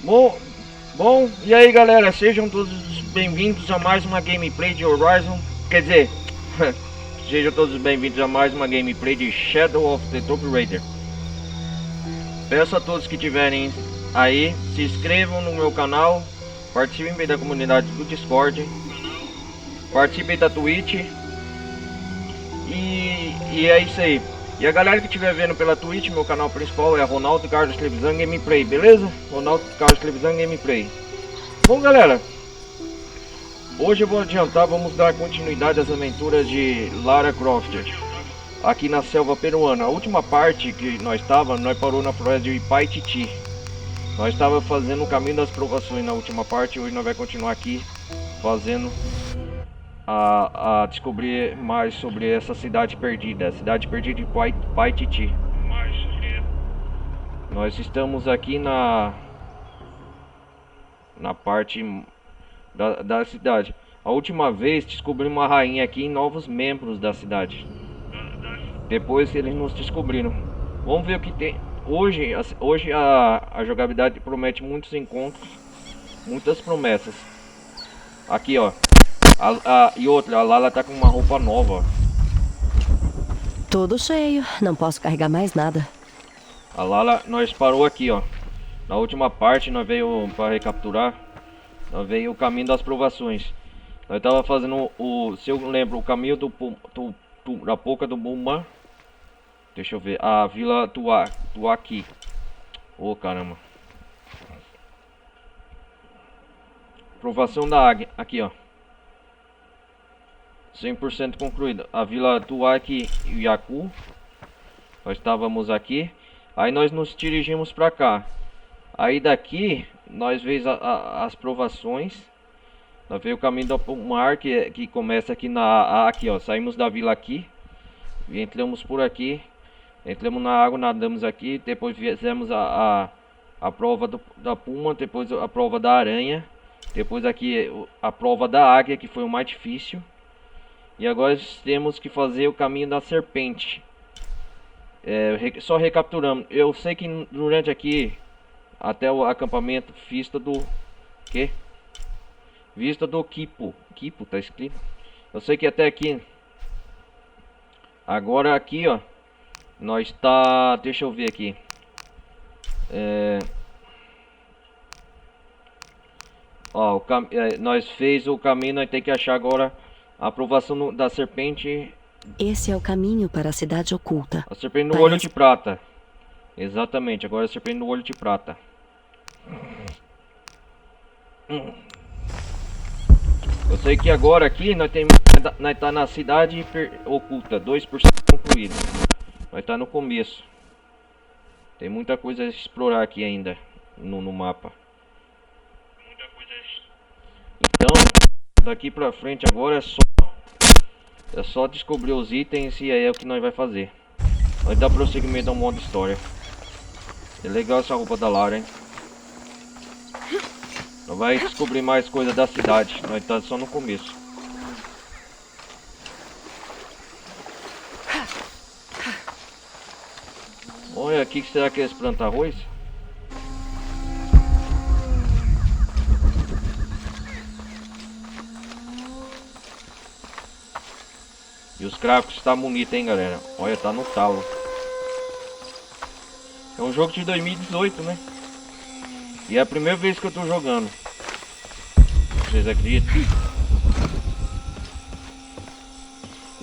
Bom, e aí galera, sejam todos bem-vindos a mais uma gameplay de Horizon. Quer dizer, sejam todos bem-vindos a mais uma gameplay de Shadow of the Tomb Raider. Peço a todos que tiverem aí, se inscrevam no meu canal, participem da comunidade do Discord, participem da Twitch e é isso aí. E a galera que estiver vendo pela Twitch, meu canal principal é Ronaldo Carlos Televisão Gameplay, beleza? Ronaldo Carlos Televisão Gameplay. Bom galera, hoje eu vou adiantar, vamos dar continuidade às aventuras de Lara Croft aqui na selva peruana. A última parte que nós parou na floresta de Paititi. Nós estava fazendo o caminho das provações na última parte, hoje nós vamos continuar aqui fazendo a descobrir mais sobre essa cidade perdida, a cidade perdida de Paititi. Nós estamos aqui na parte da cidade. A última vez descobrimos uma rainha aqui e novos membros da cidade. Depois eles nos descobriram. Vamos ver o que tem. Hoje a jogabilidade promete muitos encontros, muitas promessas. Aqui ó. E outra, a Lala tá com uma roupa nova. Tudo cheio, não posso carregar mais nada. A Lala, nós parou aqui ó. Na última parte nós veio para recapturar. Nós veio o caminho das provações. Nós tava fazendo se eu lembro, o caminho da Boca do Buma. Deixa eu ver, a Vila Tuaqui. Ô caramba. Provação da águia, aqui ó. 100% concluída. A Vila Tuaqui e Yaku. Nós estávamos aqui. Aí nós nos dirigimos para cá. Aí daqui nós veio as provações. Nós veio o caminho do mar que começa aqui aqui ó. Saímos da vila aqui. E entramos por aqui. Entramos na água, nadamos aqui. Depois fizemos a prova da puma. Depois a prova da aranha. Depois aqui a prova da águia, que foi o mais difícil. E agora temos que fazer o caminho da serpente. Só recapturamos. Eu sei que durante aqui até o acampamento Vista do Vista do Quipo tá escrito. Eu sei que até aqui. Agora aqui ó, nós tá, deixa eu ver aqui. Ó, nós fez o caminho, nós tem que achar agora a aprovação da serpente. Esse é o caminho para a cidade oculta. A serpente no olho de prata. Exatamente, agora a serpente no olho de prata. Eu sei que agora aqui nós tá na cidade oculta, 2% concluído. Nós tá no começo. Tem muita coisa a explorar aqui ainda no mapa. Então, daqui pra frente agora é só descobrir os itens e aí é o que nós vai fazer. Nós dá prosseguimento ao modo história. É legal essa roupa da Lara, hein? Nós vai descobrir mais coisa da cidade. Nós tá só no começo. Olha aqui, que será que eles plantam arroz? E os gráficos tá bonito, hein, galera? Olha, tá no talo. É um jogo de 2018, né? E é a primeira vez que eu tô jogando. Vocês acreditam?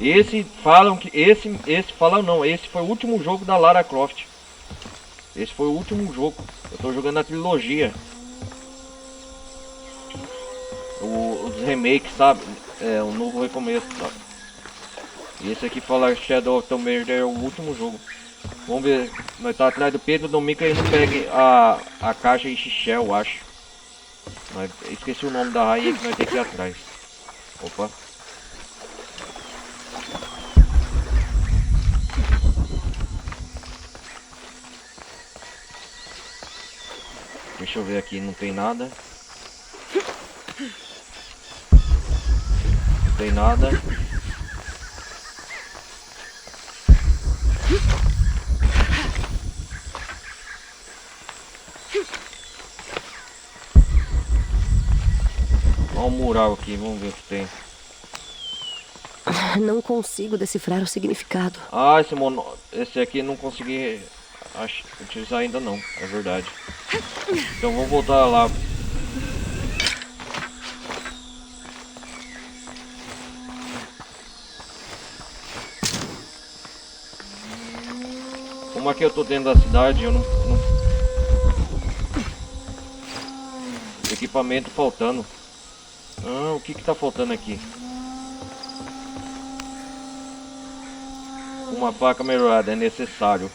Esse foi o último jogo da Lara Croft. Esse foi o último jogo. Eu tô jogando a trilogia. Os remakes, sabe? É um novo recomeço, sabe? E esse aqui fala Shadow of Tomb Raider é o último jogo. Vamos ver. Nós tá atrás do Pedro Dominica e não pegue a caixa Ixixel, eu acho. Esqueci o nome da rainha que nós temos que ir atrás. Opa. Deixa eu ver aqui, não tem nada. Não tem nada. Olha o mural aqui, vamos ver o que tem. Não consigo decifrar o significado. Ah, esse aqui não consegui utilizar ainda não, é verdade. Então vamos voltar lá. Como aqui eu tô dentro da cidade, eu não... Equipamento faltando. Ah, o que tá faltando aqui? Uma faca melhorada é necessário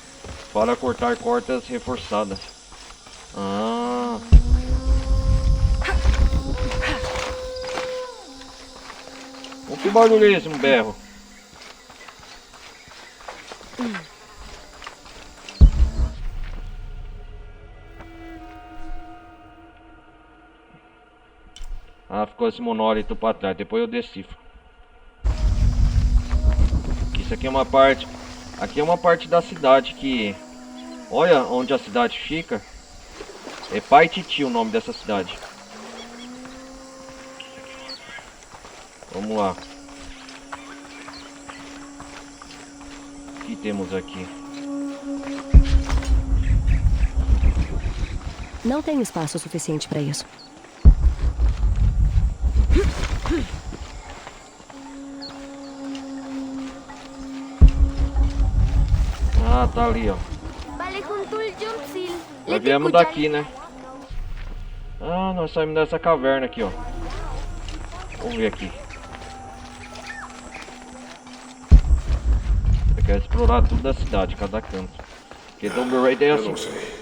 para cortar cordas reforçadas. Ah. O que barulho é esse, um berro? Ah, ficou esse monólito para trás. Depois eu decifro. Isso aqui é uma parte... Aqui é uma parte da cidade que... Olha onde a cidade fica. É Paititi o nome dessa cidade. Vamos lá. O que temos aqui? Não tenho espaço suficiente para isso. Ah, tá ali, ó. Nós viemos daqui, né? Ah, nós saímos dessa caverna aqui, ó. Vamos ver aqui. Eu quero explorar tudo da cidade, cada canto. Porque Tomb Raider é Eu assim. não sei.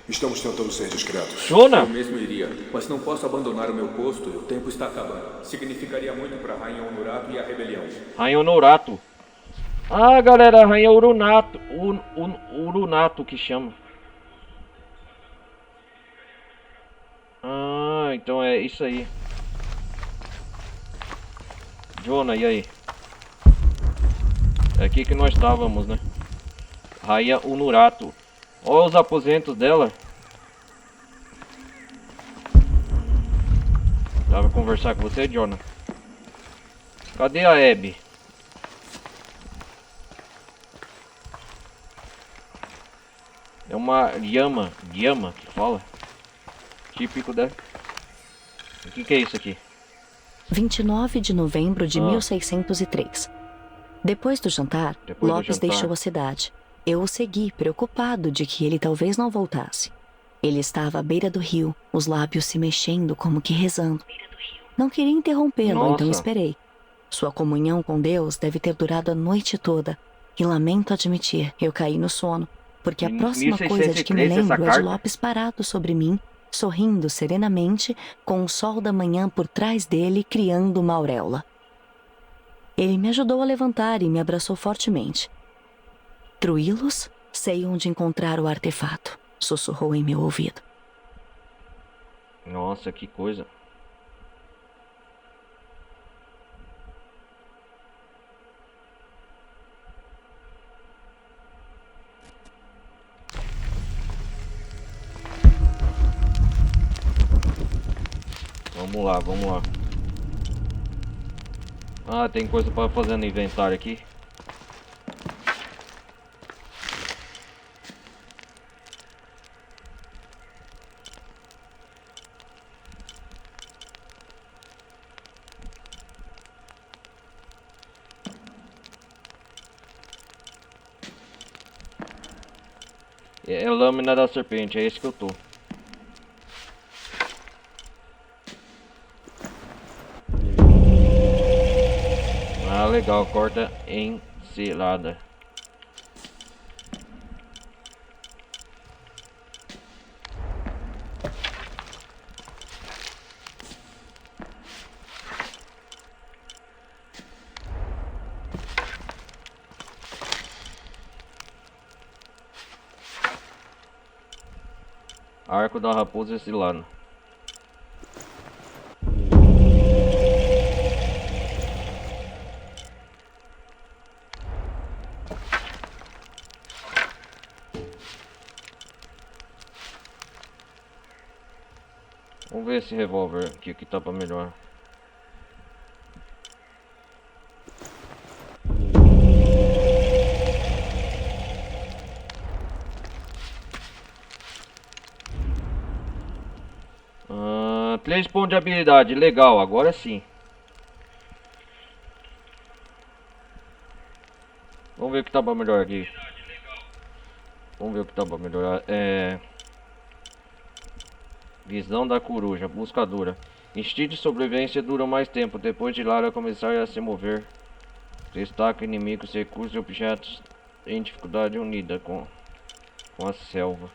Estamos tentando ser discretos. Shona! Eu mesmo iria, mas não posso abandonar o meu posto e o tempo está acabando. Significaria muito para Rainha Honorato e a rebelião. Rainha Honorato. Ah, galera, Rainha Urunato. Urunato que chama. Ah, então é isso aí. Jonah, e aí? É aqui que nós estávamos, né? Rainha Unurato. Olha os aposentos dela. Dá pra conversar com você, Jonah? Cadê a Abby? É uma Yama que fala. Típico da... O que é isso aqui? 29 de novembro de 1603. Depois do jantar, Depois do Lopes jantar. deixou a cidade. Eu o segui, preocupado de que ele talvez não voltasse. Ele estava à beira do rio, os lábios se mexendo como que rezando. Não queria interrompê-lo, então Nossa. esperei. Sua comunhão com Deus deve ter durado a noite toda. E lamento admitir, eu caí no sono, porque a Em próxima coisa de que me 1603 essa lembro é de carta? Lopes parado sobre mim, sorrindo serenamente, com o sol da manhã por trás dele, criando uma auréola. Ele me ajudou a levantar e me abraçou fortemente. Truílos, sei onde encontrar o artefato, sussurrou em meu ouvido. Nossa, que coisa. Vamos lá, vamos lá. Ah, tem coisa para fazer no inventário aqui. É a lâmina da serpente, é esse que eu tô. Ah, legal, corta encelada. Arco da raposa exilada. Vamos ver esse revólver aqui que tá pra melhor. 3 pontos de habilidade. Legal, agora sim. Vamos ver o que tá pra melhorar aqui. Vamos ver o que tá pra melhorar. Visão da coruja, buscadora. Instinto de sobrevivência dura mais tempo. Depois de Lara começar a se mover, destaca inimigos, recursos e objetos em dificuldade unida com a selva.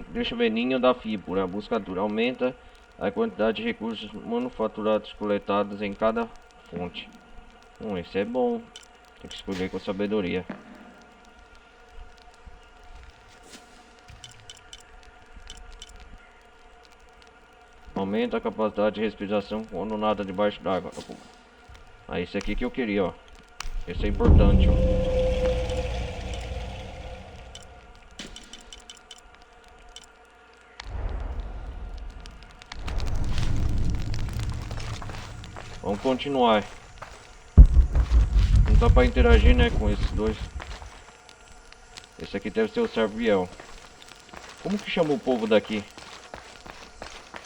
Deixa eu ver. Ninho da fíbula, buscadora. Aumenta a quantidade de recursos manufaturados coletados em cada fonte. Esse é bom. Tem que escolher com sabedoria. Aumenta a capacidade de respiração quando nada debaixo d'água. Esse aqui que eu queria, ó. Esse é importante, ó. Vamos continuar. Não dá pra interagir, né, com esses dois. Esse aqui deve ser o Serviel. Como que chama o povo daqui?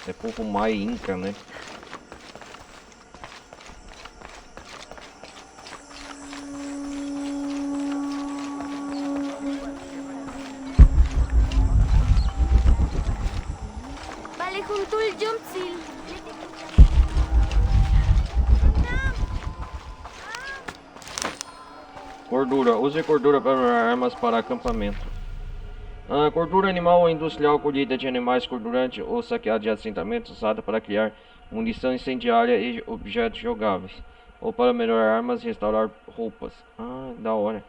É povo Mai Inca, né? Balikuntul Jumsil. Gordura. Use gordura para armas para acampamento. Gordura animal ou industrial colhida de animais gordurantes ou saqueada de assentamentos usada para criar munição incendiária e objetos jogáveis. Ou para melhorar armas e restaurar roupas. Da hora.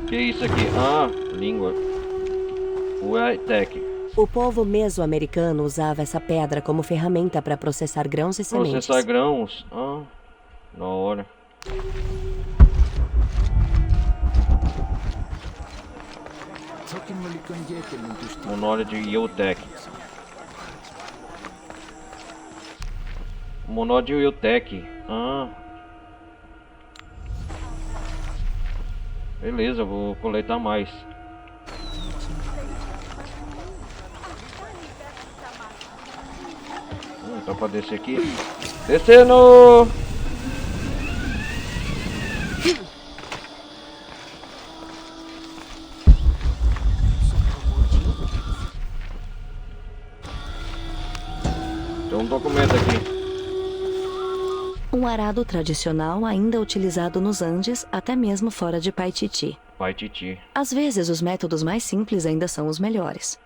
Que isso aqui? Língua. Uetec. O povo mesoamericano usava essa pedra como ferramenta para processar grãos e sementes. Processar grãos? Da hora. Monóleo de Yotec. Monóleo de Yotec. Beleza, vou coletar mais. Tá pra descer aqui. Descendo! Tem um documento aqui. Um arado tradicional ainda utilizado nos Andes, até mesmo fora de Paititi. Paititi. Às vezes, os métodos mais simples ainda são os melhores.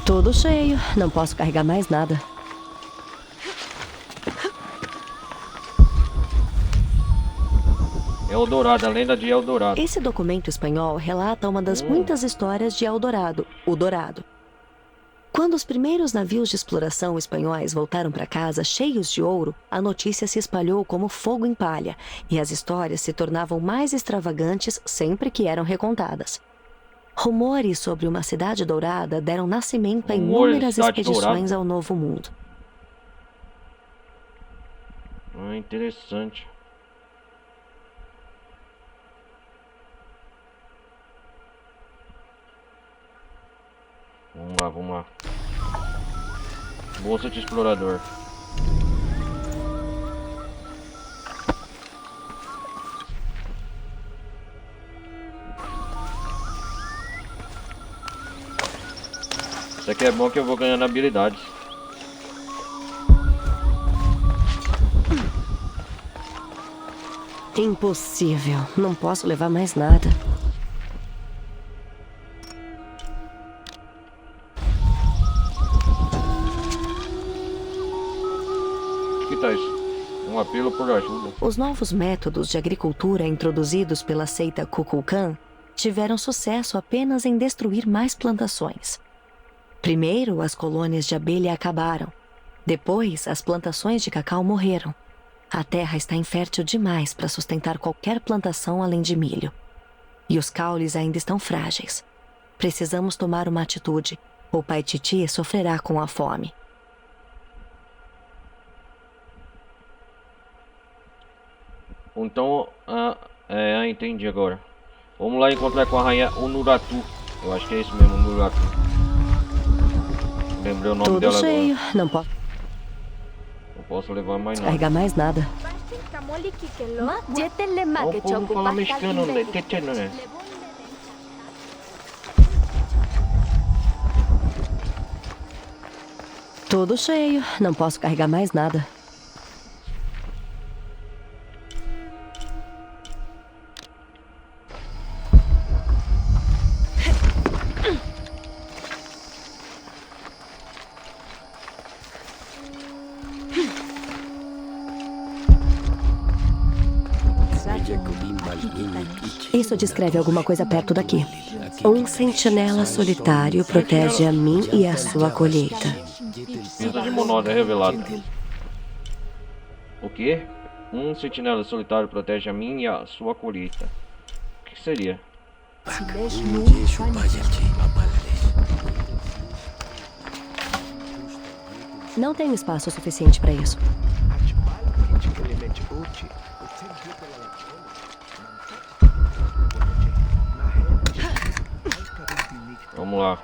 Tudo cheio, não posso carregar mais nada. Eldorado, a lenda de Eldorado. Esse documento espanhol relata uma das muitas histórias de Eldorado, o Dourado. Quando os primeiros navios de exploração espanhóis voltaram para casa cheios de ouro, a notícia se espalhou como fogo em palha, e as histórias se tornavam mais extravagantes sempre que eram recontadas. Rumores sobre uma cidade dourada deram nascimento a inúmeras expedições ao Novo Mundo. Interessante. Vamos lá. Bolsa de explorador. Isso aqui é bom que eu vou ganhando habilidades. Impossível, não posso levar mais nada. O que tá isso? Um apelo por ajuda. Os novos métodos de agricultura introduzidos pela seita Kukulkan tiveram sucesso apenas em destruir mais plantações. Primeiro, as colônias de abelha acabaram. Depois, as plantações de cacau morreram. A terra está infértil demais para sustentar qualquer plantação além de milho. E os caules ainda estão frágeis. Precisamos tomar uma atitude. O pai Titi sofrerá com a fome. Então, entendi agora. Vamos lá encontrar com a rainha Unuratu. Eu acho que é isso mesmo, Unuratu. Lembrei o nome Tudo dela cheio. agora. Não posso Não posso levar mais nada. carregar mais nada. O povo fala mexicano, né? Que tchê, né? Tudo cheio. Não posso carregar mais nada. Isso descreve alguma coisa perto daqui. Um sentinela solitário protege a mim e a sua colheita. Cinza de monóide é revelado. O quê? Um sentinela solitário protege a mim e a sua colheita. O que seria? Não tenho espaço suficiente para isso. Vamos lá.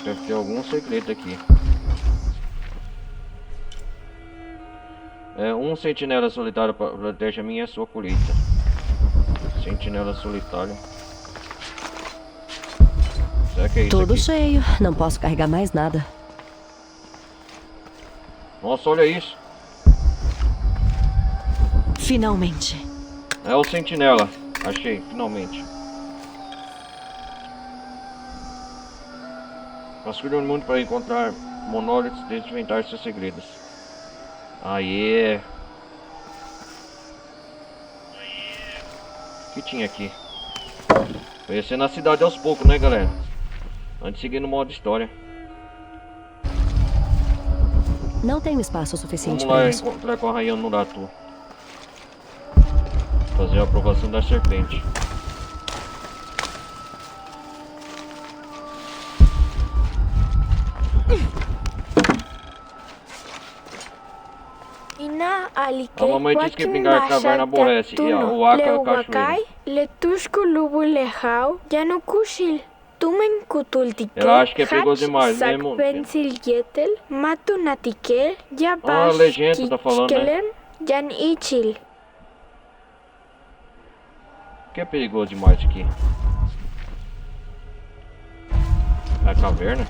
Deve ter algum segredo aqui. Um sentinela solitário protege a minha e a sua colheita. Sentinela solitário. Será que é isso Tudo aqui? cheio. Não posso carregar mais nada. Nossa, olha isso. Finalmente. É o sentinela. Achei, finalmente. Vasculhe o mundo para encontrar monólitos e desvendar seus segredos. Aê! O que tinha aqui? Conhecendo na cidade aos poucos, né, galera? Antes de seguir no modo história. Não tenho espaço suficiente Vamos lá para isso. encontrar com a rainha Nuratu. Fazer a aprovação da serpente. A mamãe disse que brincar com a caverna aborrece. E o Aka é o cachoeiro. Ela acha que é perigoso demais, mesmo. Ah, a legenda tá falando, né? Que é perigoso demais aqui? A caverna?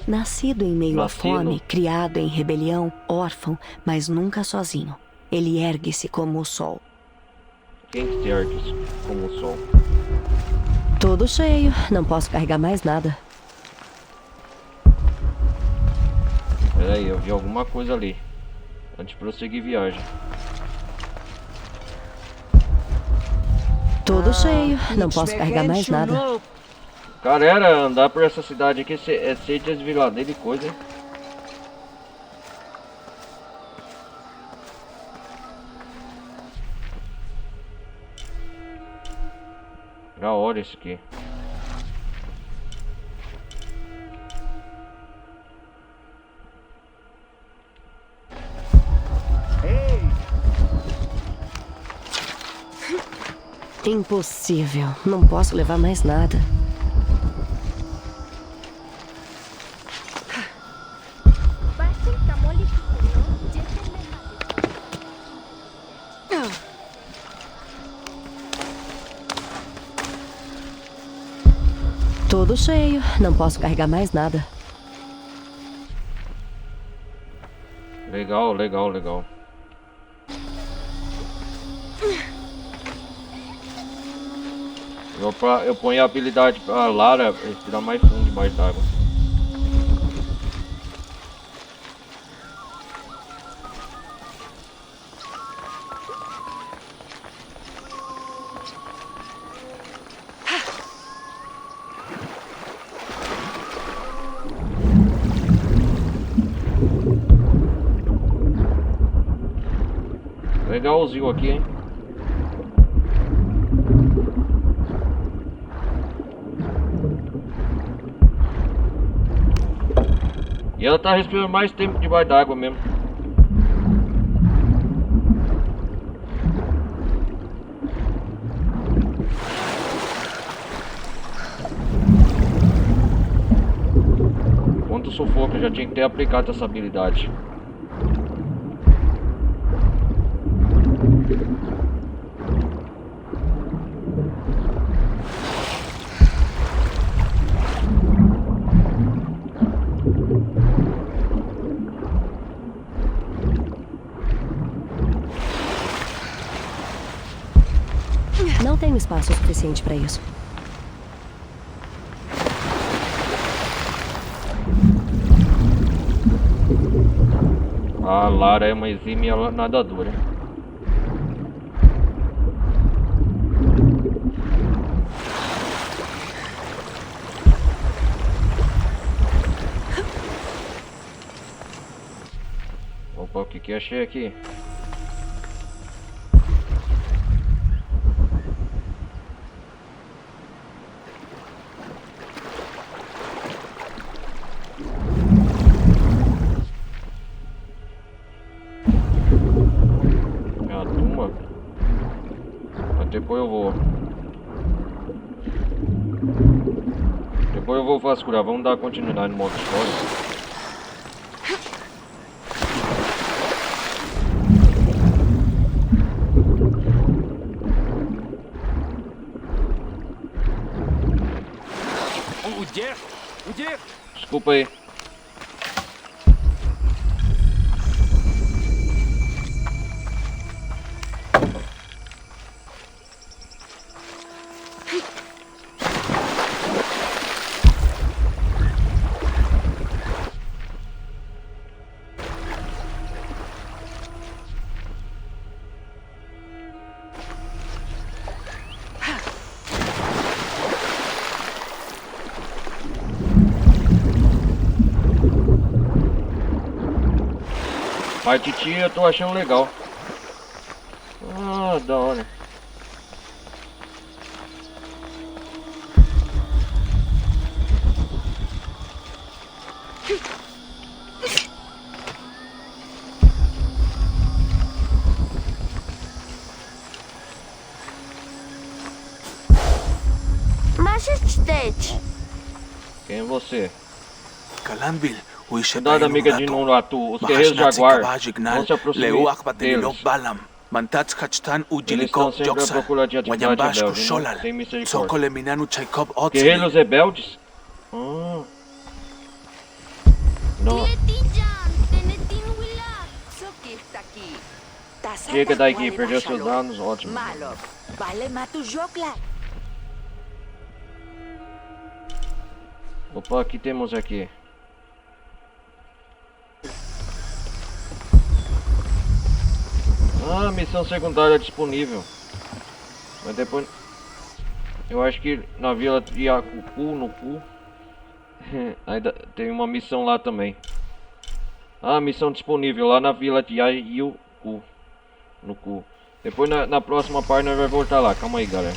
Nascido em meio à Nascido. fome, criado em rebelião, órfão, mas nunca sozinho. Ele ergue-se como o sol. Quem que se ergue como o sol? Tudo cheio. Não posso carregar mais nada. Pera aí, eu vi alguma coisa ali. Antes de prosseguir viagem. Tudo cheio. Não posso carregar mais nada. Cara, era andar por essa cidade aqui é ser desviladeiro e coisa, hein? Da hora isso aqui. Impossível. Não posso levar mais nada. Tudo cheio. Não posso carregar mais nada. Legal, legal, legal. Eu ponho a habilidade pra Lara respirar mais fundo debaixo d'água. Legalzinho aqui, hein? E ela tá respirando mais tempo debaixo d'água mesmo. Quanto sufoco, eu já tinha que ter aplicado essa habilidade. Não tenho espaço suficiente para isso. A Lara é uma exímia nadadora. Opa, o que achei aqui? Depois eu vou vasculhar. Vamos dar continuidade no modo história. Desculpa aí. Parte tia eu tô achando legal. Ah, da hora. Majestade. Quem é você? Kalambil, Cuidado, amiga de Nuratu. Os guerreiros Jaguar não se aproximem deles. Eles estão sempre à procura de atividade rebelde. Não tem misericórdia. Guerreiros rebeldes? Não. Chega daqui, perdeu seus danos, ótimo. Opa, o que temos aqui? Ah, missão secundária disponível. Mas depois... Eu acho que na vila de Yakuku, no Ku... ainda tem uma missão lá também. Ah, missão disponível lá na vila de Yakuku, no Ku. Depois na próxima parte nós vamos voltar lá. Calma aí, galera.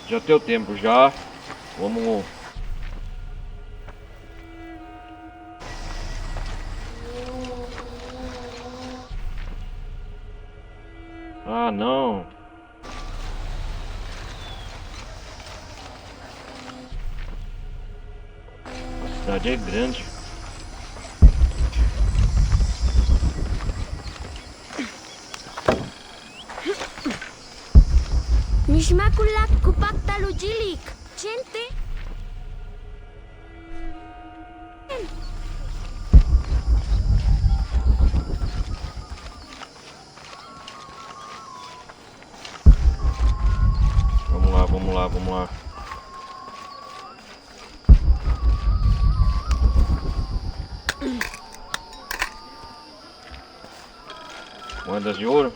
Já deu tempo já. Vamos. Ah, não. A cidade é grande. Makulak kupak talujilik. Chente. Vamos lá, vamos lá. Moedas de ouro.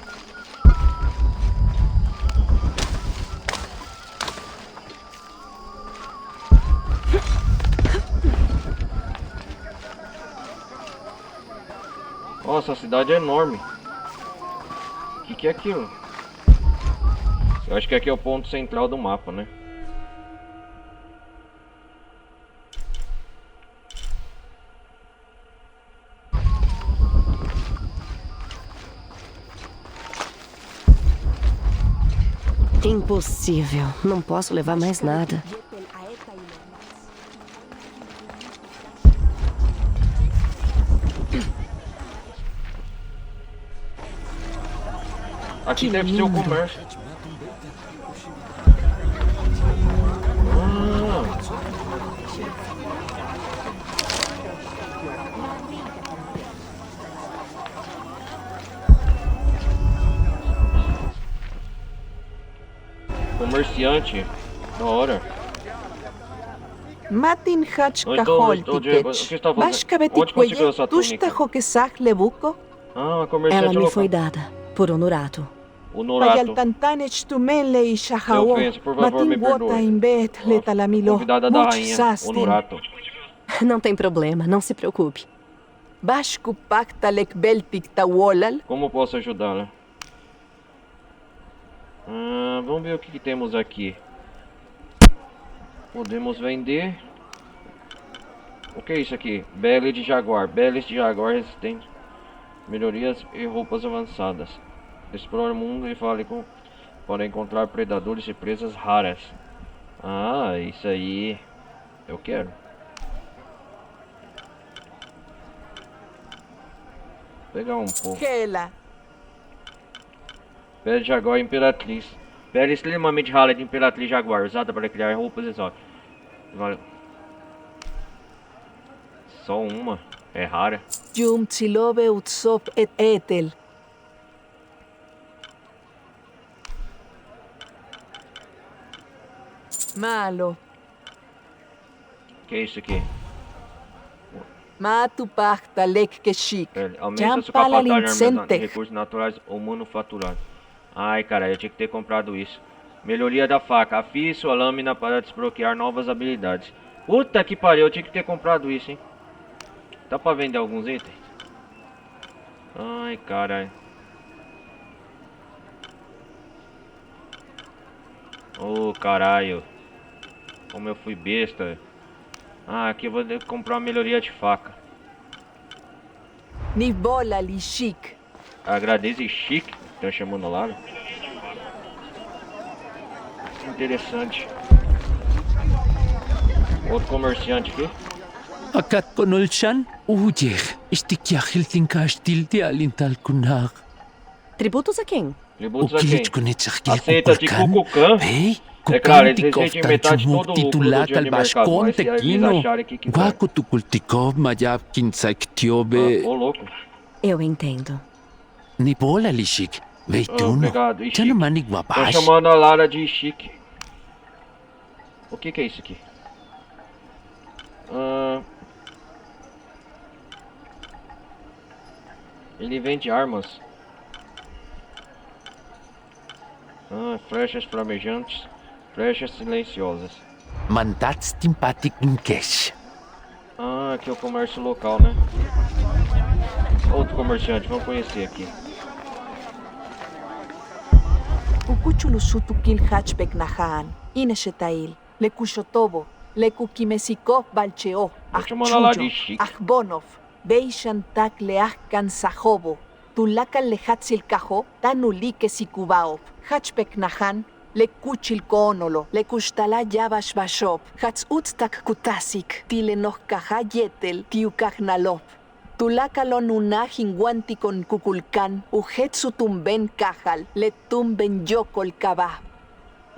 Nossa, a cidade é enorme. O que é aquilo? Eu acho que aqui é o ponto central do mapa, né? Impossível. Não posso levar mais nada. Aqui deve ser o comércio. Comerciante. Da hora. Matin hach Onde kahol estou, Diego? O que tikech. está fazendo? Bashka Onde conseguiu betikweye, essa túnica? tushta hokesach lebuko. Ah, a comerciante Ela me local. foi dada por Honorato. O Norato. Payaltantanech tumenle Se ishahao. ofensa, por favor, me Matin wota perdoe. imbet letalamilo. Convidada da rainha, o Muchsasten. Norato. Não tem problema, não se preocupe. Bashku pakta lekbelpik tawolal. Como posso ajudá-la? Vamos ver o que temos aqui. Podemos vender. O que é isso aqui? Belle de Jaguar. Beles de Jaguar resistente. Melhorias e roupas avançadas. Explore o mundo e fale para encontrar predadores e presas raras. Ah, isso aí eu quero. Vou pegar um pouco. Kela. Pele de Jaguar Imperatriz. Pele extremamente rara de Imperatriz Jaguar, usada para criar roupas exóticas. Vale. Só uma. É rara. Yum tsilobe utsop et etel. Malo. Que é isso aqui? Matu pakta lek keshik. Pele. Aumenta sua Jampala capacidade de armazenar lincente. recursos naturais ou manufaturados. Ai, cara, eu tinha que ter comprado isso. Melhoria da faca. Afie sua lâmina para desbloquear novas habilidades. Puta que pariu, eu tinha que ter comprado isso, hein? Dá pra vender alguns itens? Ai, caralho. Ô, caralho. Como eu fui besta. Ah, aqui eu vou ter que comprar uma melhoria de faca. Nibola lishik. Agradeço chique. Estão chamando lá. Interessante. Outro comerciante aqui. Akat konolchan, ujer, istikyahiltin kastil de alintal kunar. Tributos a quem? Tributos a Ukilit quem? kunetsakil Aceita de Kukulkan? Ei, É claro, eles recebem metade de todo o lucro do dia de mercado, mas se eles acharem que quiser. Waku tukultikov mayab kinsaik tiobe. Ô, louco. Eu entendo. Nibola lishik. Veituno. Obrigado, Ishik. Tchano manig Estão wabash. chamando a Lara de chique. O que é isso aqui? Ele vende armas. Flechas flamejantes. Flechas silenciosas. Mandats timpatik inkesh. Aqui é o comércio local, né? Outro comerciante, vamos conhecer aqui. Ukuchulusutu kil hatchbek nahaan. Ineshetail. Lekushotobo. Lekukimesikov balcheo. Vou chamar lá de Achchuyo. chique. Achbonov. Beishantak leachkan sahobo. Tulakan lehatsil kaho. Tanulike sikubaov. Hatchbek nahan. Lekuchil koonolo. Lekustala yabash bashop. Hats utstak kutasik. Tilenoh kahayetel. Tiukahnalop. Tulakalon unahin guantikon kukulkan. Uhetsu tumben kahal. Le tumben yokol kabah.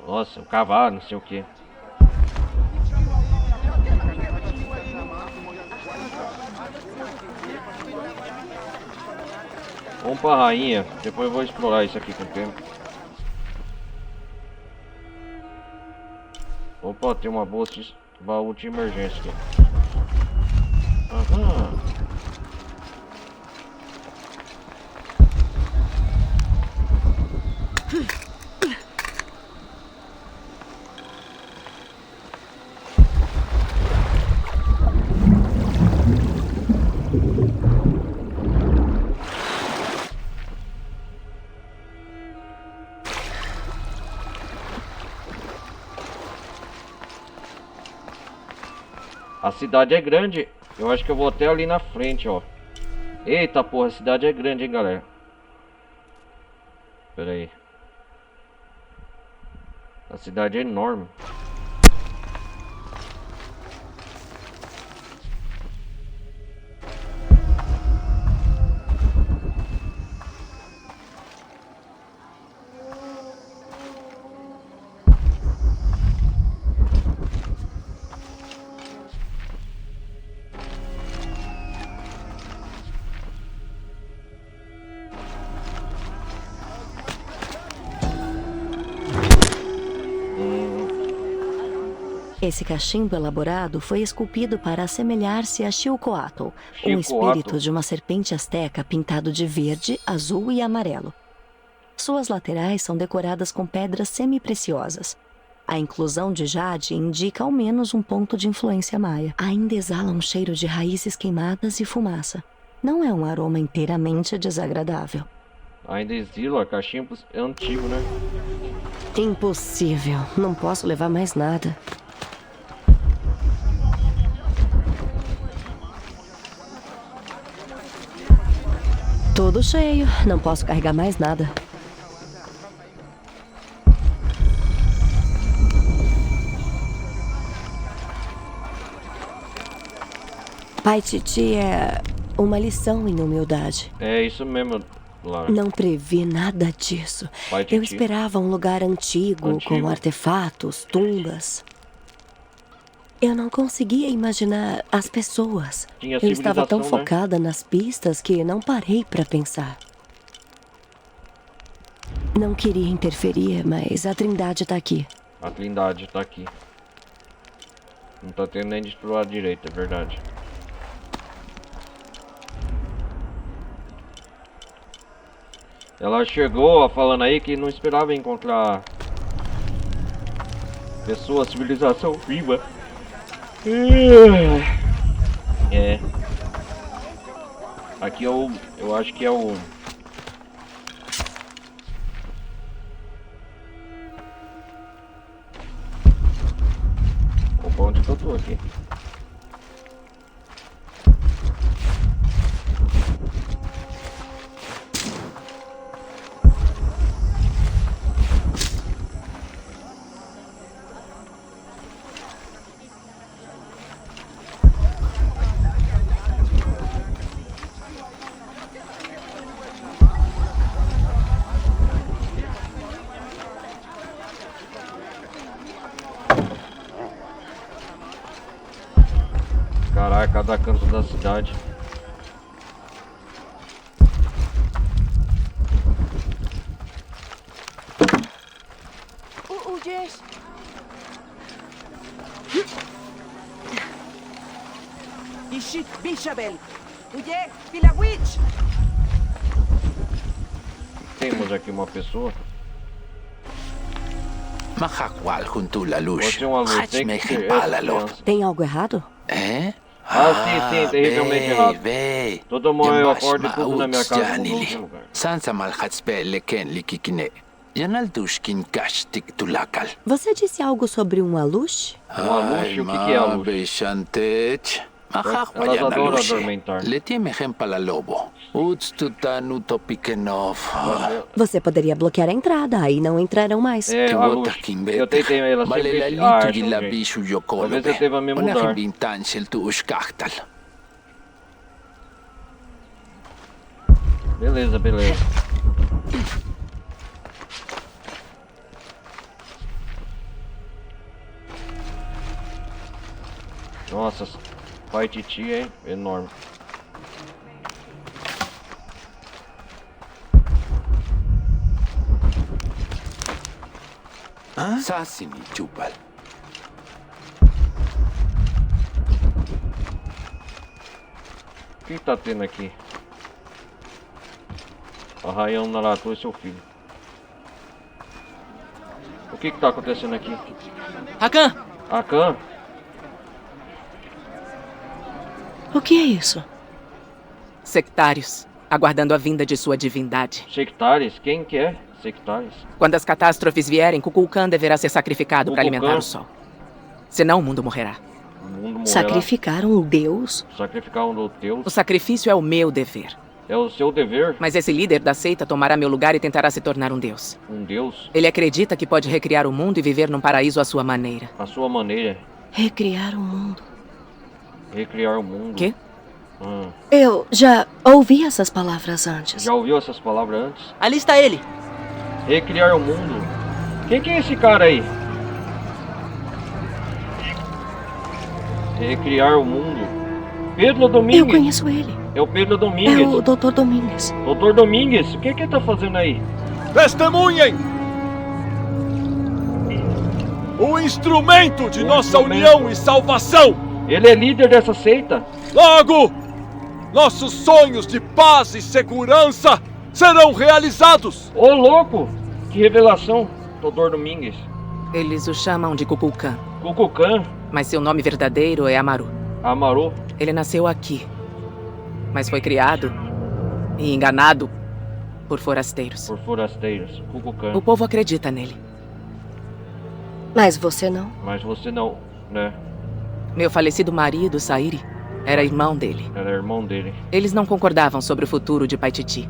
Nossa, o cavalo, não sei o que. Vamos pra rainha. Depois eu vou explorar isso aqui com o tempo. Opa, tem uma bolsa, baú de emergência aqui. Aham. A cidade é grande. Eu acho que eu vou até ali na frente, ó. Eita porra, a cidade é grande, hein, galera. Pera aí. A cidade é enorme. Esse cachimbo elaborado foi esculpido para assemelhar-se a Xilcoatl, um Xilcoatl. espírito de uma serpente asteca pintado de verde, azul e amarelo. Suas laterais são decoradas com pedras semi-preciosas. A inclusão de jade indica ao menos um ponto de influência maia. Ainda exala um cheiro de raízes queimadas e fumaça. Não é um aroma inteiramente desagradável. Ainda exila, cachimbo é antigo, né? Impossível. Não posso levar mais nada. Tudo cheio. Não posso carregar mais nada. Pai Titi é uma lição em humildade. É isso mesmo, Lara. Não previ nada disso. Pai Eu Titi. esperava um lugar antigo, com artefatos, tumbas. Eu não conseguia imaginar as pessoas. Tinha Eu estava tão civilização, né? focada nas pistas que não parei para pensar. Não queria interferir, mas a Trindade tá aqui. A Trindade tá aqui. Não tá tendo nem de explorar direito, é verdade. Ela chegou ó, falando aí que não esperava encontrar pessoa, civilização viva. É. Aqui é o... eu acho que é o... Opa, onde que eu tô aqui? Caraca, cada canto da cidade. Uyes. Ishit Bishabel. Uye, Pilawitch. Temos aqui uma pessoa. Mahakwal junto la luz. Pode ser uma luz, tem que ser essa criança. Tem algo errado? Eh? Sim, terrivelmente errado. Ve. Todo mundo eu acordo e tudo na minha casa mudou de Janili. lugar. Sansa malhatspe leken likikine. Yanaldushkin kashtik tulakal. Você disse algo sobre um aluche? Aluche, o que é aluche? Bechantech. Elas adoram adormentar. Letimehen palalobo. Utstutan utopikenov. Você poderia bloquear a entrada, aí não entrarão mais. É, aluche. Eu tentei ela sempre. Ah, acham, gente. Talvez eu deva me mudar. Beleza, beleza. Nossa, Paititi é enorme. Sassini, Chupal. O que tá tendo aqui? Arraião Naratu e seu filho. O que tá acontecendo aqui? Hakan! Hakan? O que é isso? Sectários, aguardando a vinda de sua divindade. Sectares? Quem que é? Sectares? Quando as catástrofes vierem, Kukulkan deverá ser sacrificado para Kukulkan? alimentar o sol. Senão o mundo morrerá. O mundo morrerá. Sacrificar um deus? Sacrificar um dos O teus? sacrifício é o meu dever. É o seu dever? Mas esse líder da seita tomará meu lugar e tentará se tornar um deus. Um deus? Ele acredita que pode recriar o mundo e viver num paraíso à sua maneira. A sua maneira. Recriar o mundo. Recriar o mundo. Quê? Eu já ouvi essas palavras antes. Já ouviu essas palavras antes? Ali está ele. Recriar o mundo. Quem que é esse cara aí? Recriar o mundo. Pedro Domingues. Eu conheço ele. É o Pedro É Domingues. o Dr. Domingues. Doutor Domingues, o que ele tá fazendo aí? Testemunhem! O instrumento de O nossa instrumento. união e salvação! Ele é líder dessa seita? Logo, nossos sonhos de paz e segurança serão realizados! Ô louco! Que revelação, Doutor Domingues. Eles o chamam de Kukulkan, Kukulkan, mas seu nome verdadeiro é Amaru. Amaru. Ele nasceu aqui, mas foi criado e enganado por forasteiros. Por forasteiros. Kukulkan. O povo acredita nele. Mas você não. Mas você não, né? Meu falecido marido, Sairi, era irmão dele. Era irmão dele. Eles não concordavam sobre o futuro de Paititi.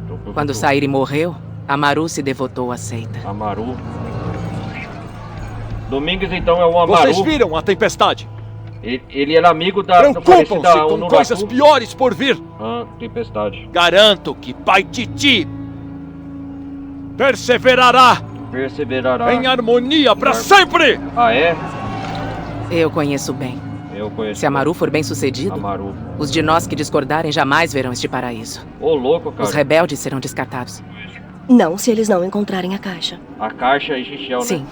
Então, Quando Sairi morreu, Amaru se devotou à seita. Amaru. Domingues então é o Amaru. Vocês viram a tempestade? Ele era amigo da Preocupam-se falecida com Onuratu. coisas piores por vir. Tempestade. Garanto que Paititi perseverará Perseverará. em harmonia para sempre! Ah, é? Eu conheço bem. Eu conheço. Se Amaru for bem sucedido, Amaru. os de nós que discordarem jamais verão este paraíso. Ô, louco, cara. Os rebeldes serão descartados. Não, se eles não encontrarem a caixa. A caixa e Xixiel, né? Sim.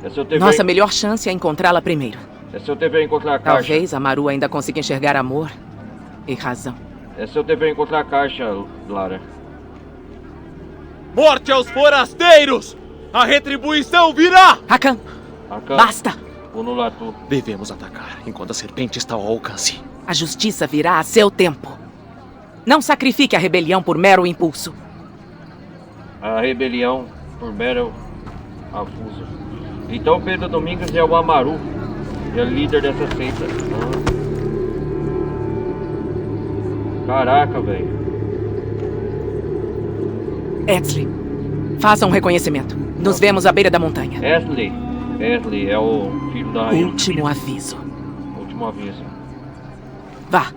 É seu dever. Nossa melhor chance é encontrá-la primeiro. É seu dever encontrar a caixa. Talvez Amaru ainda consiga enxergar amor e razão. É seu dever encontrar a caixa, Lara. Morte aos forasteiros! A retribuição virá! Hakan, Hakan. basta! Onuratu. Devemos atacar enquanto a serpente está ao alcance. A justiça virá a seu tempo. Não sacrifique a rebelião por mero impulso. A rebelião por mero abuso. Então Pedro Domingues é o Amaru. É o líder dessa seita. Caraca, velho. Exley, faça um reconhecimento. Nos vemos à beira da montanha. Esley é o filho da rainha. Último aviso. Último aviso. Vá.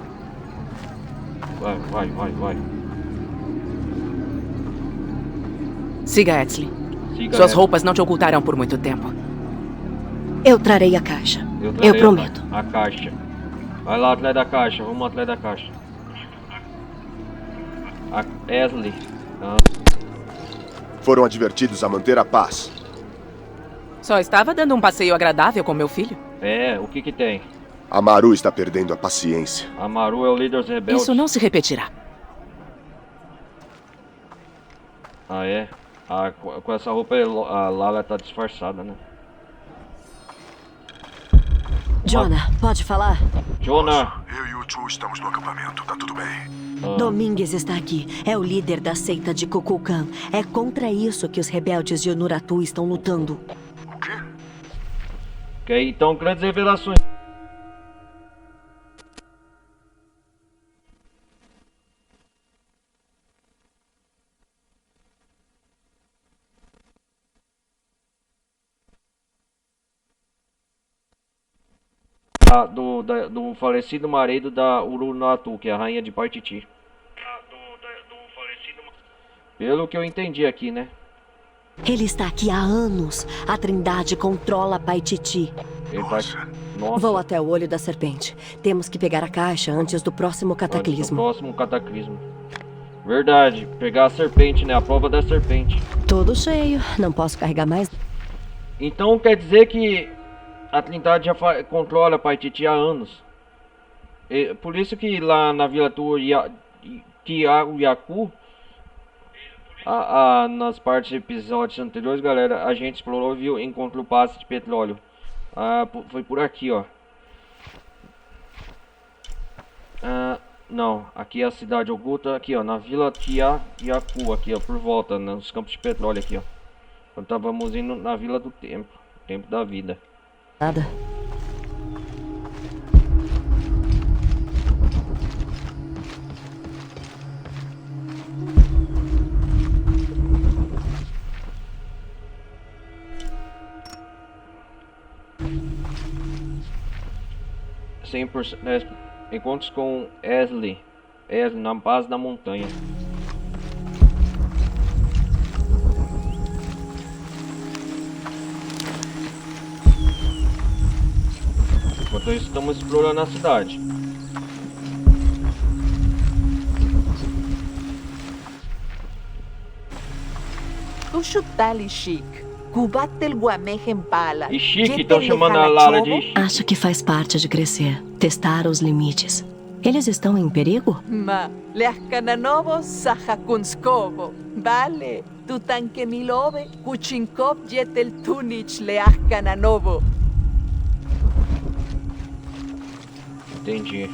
Vai. Siga Exley. Siga Suas ela. roupas não te ocultarão por muito tempo. Eu trarei a caixa. trarei Eu prometo. A caixa. Vai lá atrás da caixa. Vamos atrás da caixa. A Esley. Foram advertidos a manter a paz. Só estava dando um passeio agradável com meu filho. É, o que que tem? Amaru está perdendo a paciência. Amaru é o líder dos rebeldes. Isso não se repetirá. Ah, é? Ah, com essa roupa a Lala tá disfarçada, né? Jonah, pode falar? Jonah! Eu e o Chu estamos no acampamento, tá tudo bem. Domingues está aqui. É o líder da seita de Kukulkan. É contra isso que os rebeldes de Onuratu estão lutando. O quê? Ok, então grandes revelações. Do falecido marido da Urunatu, que é a rainha de Paititi. Pelo que eu entendi aqui, né? Ele está aqui há anos. A Trindade controla Paititi. Ele tá... Nossa. Nossa. Vou até o olho da serpente. Temos que pegar a caixa antes do próximo Antes do cataclismo. próximo cataclismo. Verdade. Pegar a serpente, né? A prova da serpente. Tudo cheio. Não posso carregar mais. Então quer dizer que a Trindade já controla a Paititi há anos. Por isso que lá na Vila Yaku, nas partes de episódios anteriores, galera, a gente explorou e viu, encontrou passe de petróleo. Foi por aqui, ó. Não, aqui é a cidade oculta, aqui ó, na Vila Yaku, aqui ó, por volta, nos campos de petróleo aqui ó. Quando estávamos indo na Vila do Tempo, Tempo da Vida. Nada. Encontros com Esli na base da montanha. Enquanto isso, estamos explorando a cidade. E Chique, estão chamando a Lara de Chique. Acho que faz parte de crescer, testar os limites. Eles estão em perigo? Ma, leahkananovo sahakunskovo. Vale, tutankenilove kuchinkov yetel tunich leahkananovo. Entendi.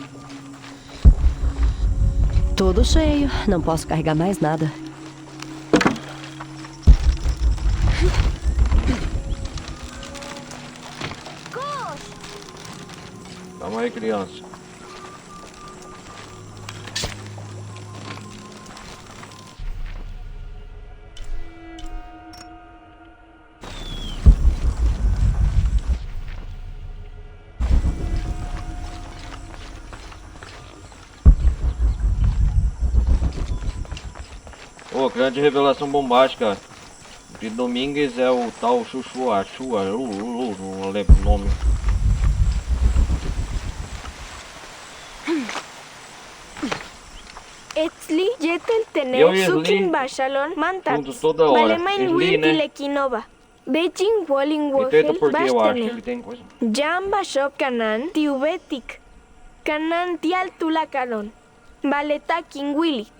Tudo cheio. Não posso carregar mais nada. Calma aí, criança. Grande revelação bombástica de Domingues é o tal Chuchu Achua, não lembro o nome. Etzli yetel Eu tener e Esli sukin bashalon mantat. juntos toda hora. Balemain Esli, wirti né? lekinova. Beijing Walling Entenda Wogel porque eu acho que ele bastene. tem coisa. Jam bashop kanan tiubetik. Kanan tial tulakalon. Baleta kingwilik.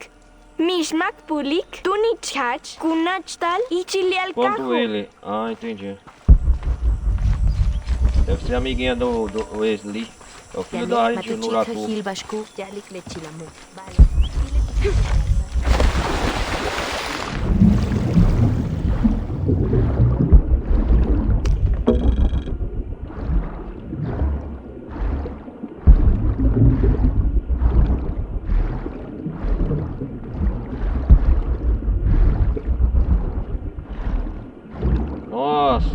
Mishmak pulik. Tunichach. Kunachtal. Ichilial Quanto kahu. ele? Ah, entendi. Deve ser amiguinha do Esli. É o filho da Ari de Nuratu. Nossa.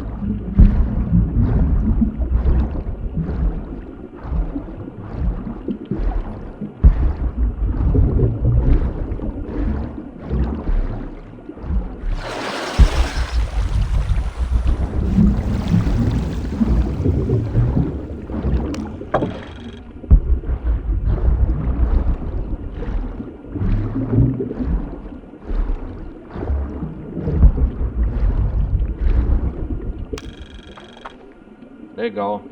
Legal.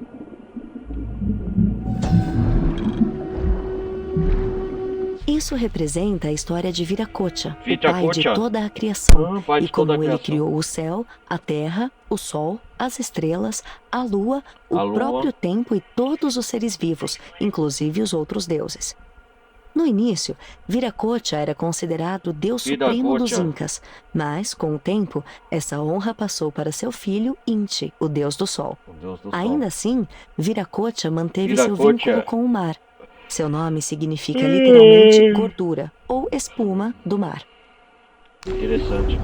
Isso representa a história de Viracocha, o pai de Viracocha? toda a criação, Pai de e como toda a ele criação. criou o céu, a terra, o sol, as estrelas, a lua, o A lua. próprio tempo e todos os seres vivos, inclusive os outros deuses. No início, Viracocha era considerado o deus supremo dos Viracocha. Incas, mas, com o tempo, essa honra passou para seu filho Inti, o deus do sol. Meu Deus do Ainda céu. assim, Viracocha manteve seu Viracocha. vínculo com o mar. Seu nome significa literalmente gordura ou espuma do mar. Interessante.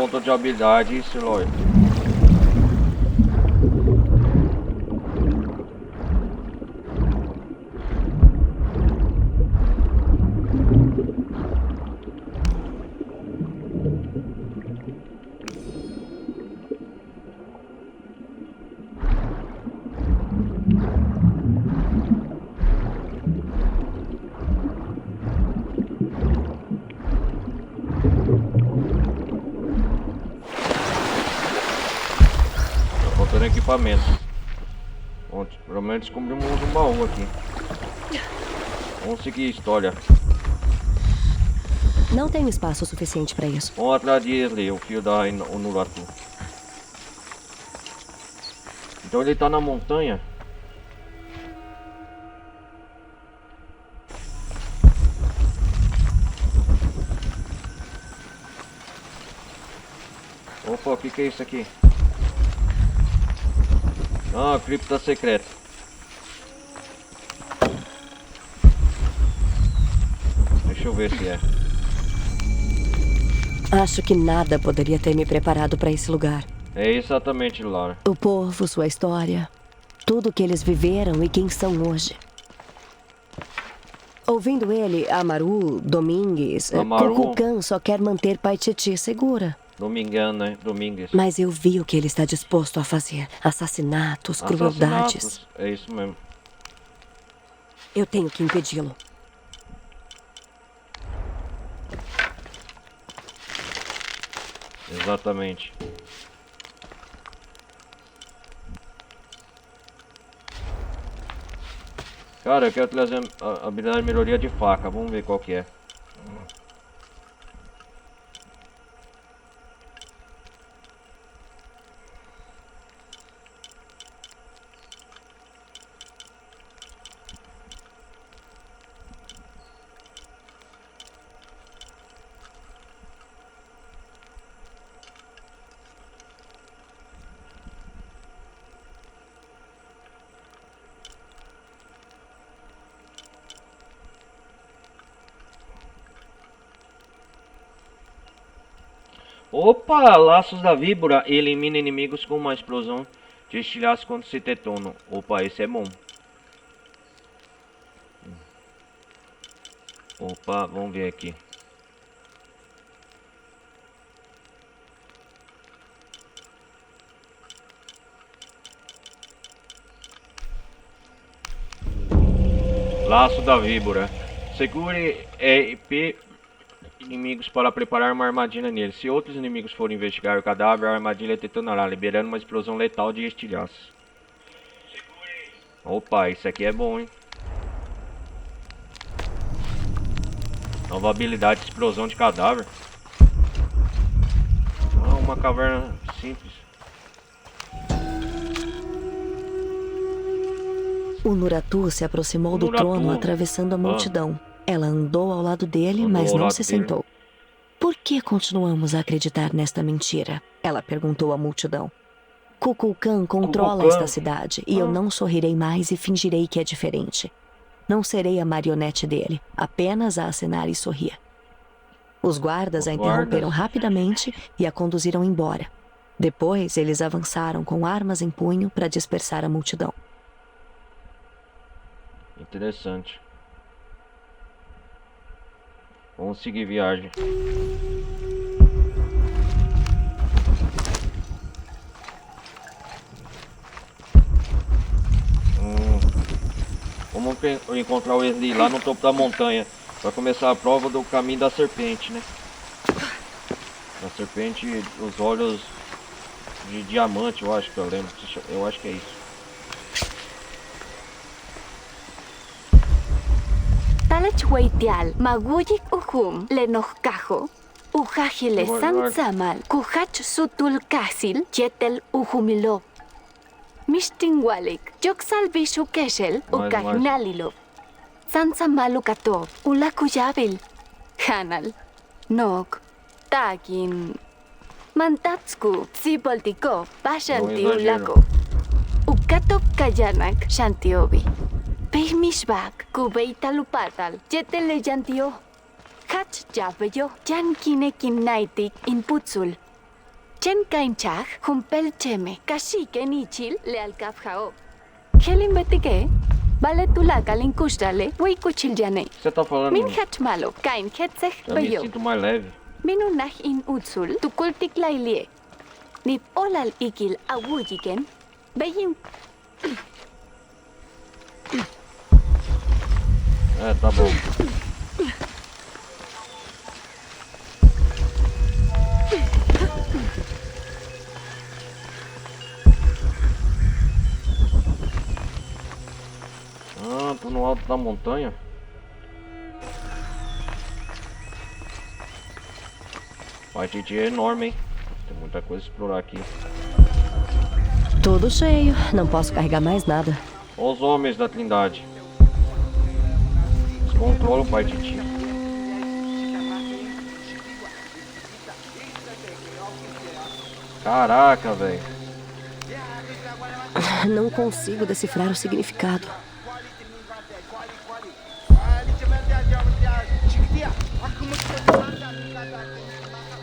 ponto de habilidade, Siloy. Equipamento. Bom, pelo menos descobrimos um baú aqui. Vamos seguir a história. Não tenho espaço suficiente para isso. Vamos atrás de Esli, o filho da Onuratu. Então ele tá na montanha. Opa, o que é isso aqui? Ah, cripta secreta. Deixa eu ver se é. Acho que nada poderia ter me preparado para esse lugar. É exatamente, Lara. O povo, sua história, tudo que eles viveram e quem são hoje. Ouvindo ele, Amaru, Domingues, Kukulkan só quer manter Paititi segura. Domingão, né? Domingues. Mas eu vi o que ele está disposto a fazer. Assassinatos, crueldades. É isso mesmo. Eu tenho que impedi-lo. Exatamente. Cara, eu quero trazer a habilidade de melhoria de faca. Vamos ver qual que é. Opa! Laços da víbora elimina inimigos com uma explosão de estilhaço quando se detonam. Opa, esse é bom. Opa, vamos ver aqui. Laço da víbora. Segure EP inimigos para preparar uma armadilha nele. Se outros inimigos forem investigar o cadáver, a armadilha detonará, liberando uma explosão letal de estilhaço. Opa, isso aqui é bom, hein? Nova habilidade de explosão de cadáver. Ah, uma caverna simples. O Nuratu se aproximou do trono atravessando a multidão. Ela andou ao lado dele, mas não se sentou. Por que continuamos a acreditar nesta mentira? Ela perguntou à multidão. Kukulkan controla esta cidade e eu não sorrirei mais e fingirei que é diferente. Não serei a marionete dele, apenas a acenar e sorrir. Os guardas a interromperam rapidamente e a conduziram embora. Depois, eles avançaram com armas em punho para dispersar a multidão. Interessante. Vamos seguir viagem. Vamos encontrar o Esli lá no topo da montanha. Vai começar a prova do caminho da serpente, né? A serpente, os olhos de diamante, eu acho que eu lembro. Eu acho que é isso. Talachweitial, maguyik uhum, lenohkajo, ujajile sansamal, kujach sutul kasil, jetel uhumilop. Mishtingwalik, yoksal bishu keshel, ukahnalilop. Sansamalukatov, ulakuyabil. Hanal, nok, tagin. Mantatsku, siboltikov, bashanti ulako. Ukatop kayanak, shantiobi. Peimishbak, kubeitalupatal, jetele yantio. Hach yabeyo, yankine kinaitik inputsul. Chen kainchak, humpel cheme, cacique nichil, le alcafjao. Helim betique, vale tulaka linkustale, ui cuchiljane. Você tá falando? Min hatmalo, kain hetzech Eu me beyo. sinto mais leve. Minunah in utsul, tukultik lailie. Nip olal ikil awujiken, beyim. É, tá bom. Ah, tô no alto da montanha. Pai Titi é enorme, hein? Tem muita coisa a explorar aqui. Tudo cheio, não posso carregar mais nada. Olha os homens da Trindade. Eles controlam o Pai Titi. Caraca, velho. Não consigo decifrar o significado.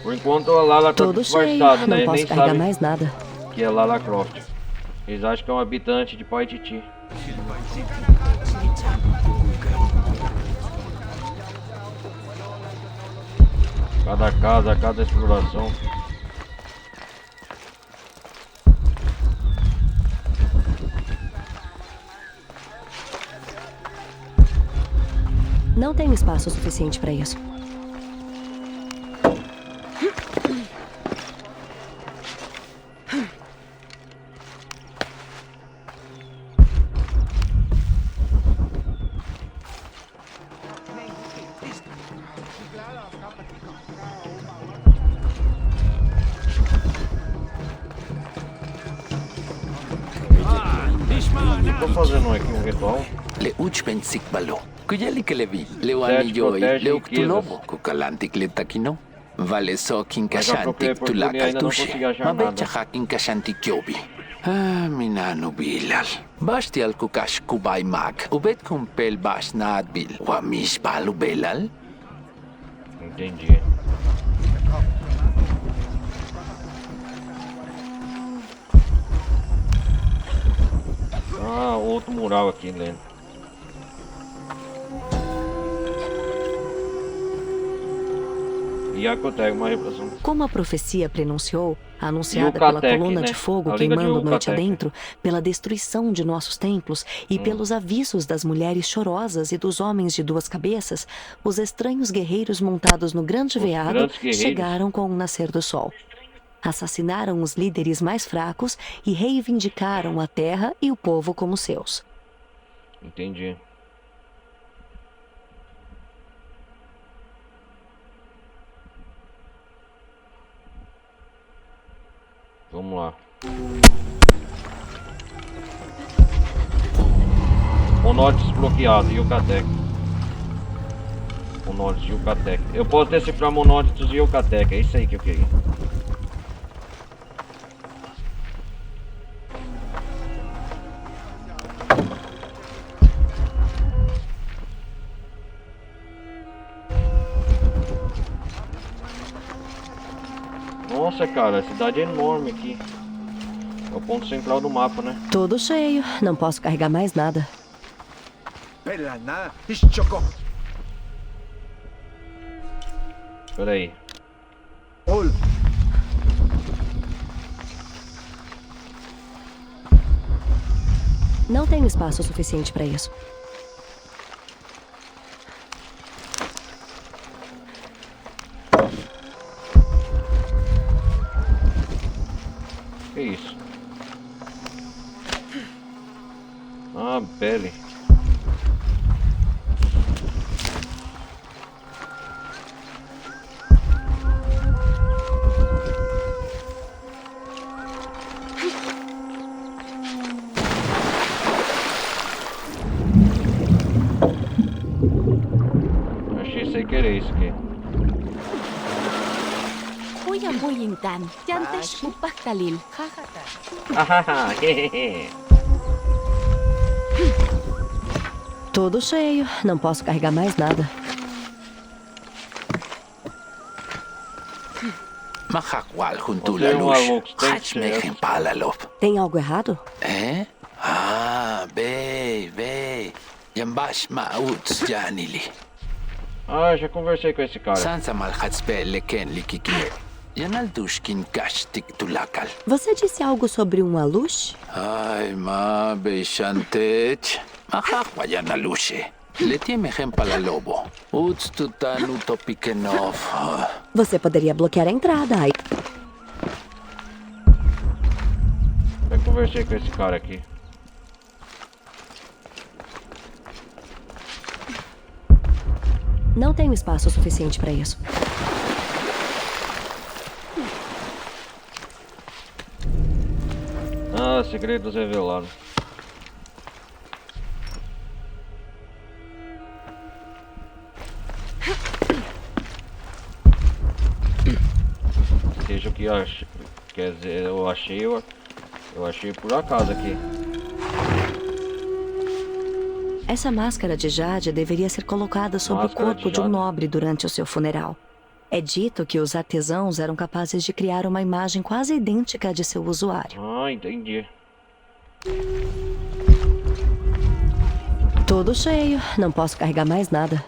Por enquanto a Lara tá Tudo cheio, disfarçada, né? não posso Nem carregar sabe mais nada. que é Lara Croft. Eles acham que é um habitante de Pai Titi. Cada casa, cada exploração. Não tenho espaço suficiente para isso. Tô fazendo aqui um ritual. Le uchpen sikbalo. Kuyali que le vi. Le waniyoi. Le uktulobo. Kukalantik le takino. Vale so kinkashantik tulakaltushi. Mabecha hakin kashantik yobi. Ah, minano bilal. Bastial kukash kubay mag. Ubet kumpel bash naadbil. Wamish balu belal. Entendi. Ah, outro mural aqui, né? Yakoteg, uma repressão. Como a profecia prenunciou, anunciada Yucatec, pela coluna né? de fogo A língua de queimando noite Yucatec. adentro, pela destruição de nossos templos e pelos avisos das mulheres chorosas e dos homens de duas cabeças, os estranhos guerreiros montados no grande veado grandes guerreiros. chegaram com o nascer do sol. Assassinaram os líderes mais fracos e reivindicaram a terra e o povo como seus. Entendi. Vamos lá. Monotes desbloqueado, Yucatec. Monotes de Yucatec. Eu posso decifrar Monotes de Yucatec, é isso aí que eu queria. Nossa, cara, a cidade é enorme aqui. É o ponto central do mapa, né? Tudo cheio, não posso carregar mais nada. Pera aí. Não tenho espaço suficiente para isso. Que isso? Ah, pele. Achei sem querer isso aqui. Kuya Muyintan, Yantesh Upaktalil. Hahaha, Tudo cheio, não posso carregar mais nada. Mahakwal junto la luz. Hachmegen palalop. Tem algo errado? Ve. Yambash mauts janili. Já conversei com esse cara. Sansa malhatspele ken likiki. Yanaldushkin kashtik tulakal. Você disse algo sobre um alush? Ai, ma beishantech. Mahakwa yanalushe. Letiemegen palalobo. Uts tutan utopikenov. Você poderia bloquear a entrada. Eu conversei com esse cara aqui. Não tenho espaço suficiente para isso. Segredos revelados. Seja o que quer dizer, eu achei por acaso aqui. Essa máscara de jade deveria ser colocada sobre o corpo de um nobre durante o seu funeral. É dito que os artesãos eram capazes de criar uma imagem quase idêntica à de seu usuário. Entendi. Tudo cheio, não posso carregar mais nada.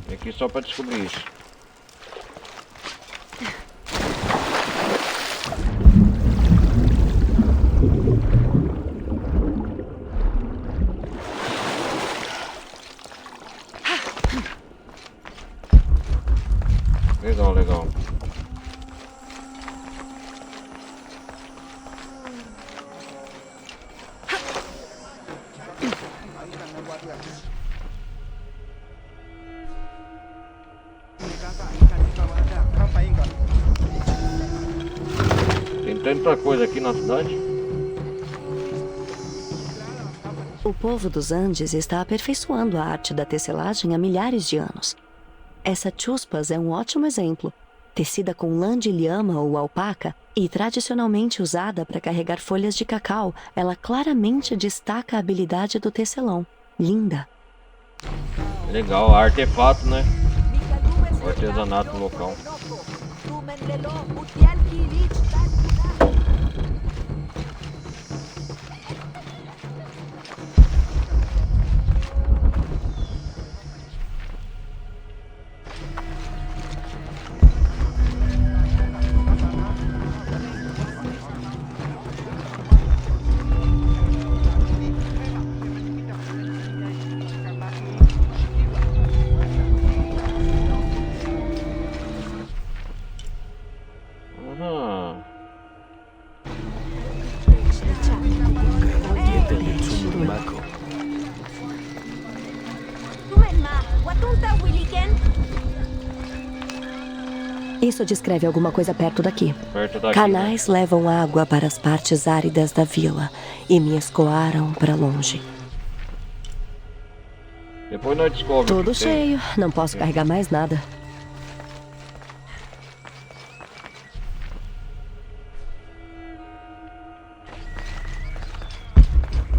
Vim aqui só pra descobrir isso. Legal. Tem tanta coisa aqui na cidade. O povo dos Andes está aperfeiçoando a arte da tecelagem há milhares de anos. Essa chuspas é um ótimo exemplo. Tecida com lã de lhama ou alpaca e tradicionalmente usada para carregar folhas de cacau, ela claramente destaca a habilidade do tecelão. Linda. Legal, artefato, né? O artesanato local. Isso descreve alguma coisa perto daqui. Canais levam água para as partes áridas da vila e me escoaram para longe. Depois nós descobrimos. Tudo cheio, não posso carregar mais nada.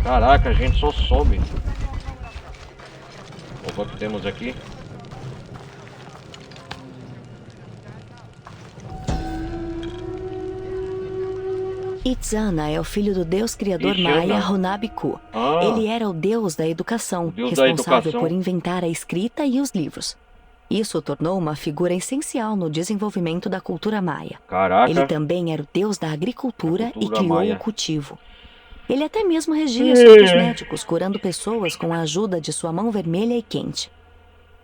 Caraca, a gente só sobe. Opa, o que temos aqui? Itzana é o filho do deus criador maia Runabiku. Ele era o deus da educação, responsável por inventar a escrita e os livros. Isso o tornou uma figura essencial no desenvolvimento da cultura maia. Caraca. Ele também era o deus da agricultura e criou o cultivo. Ele até mesmo regia sobre os médicos, curando pessoas com a ajuda de sua mão vermelha e quente.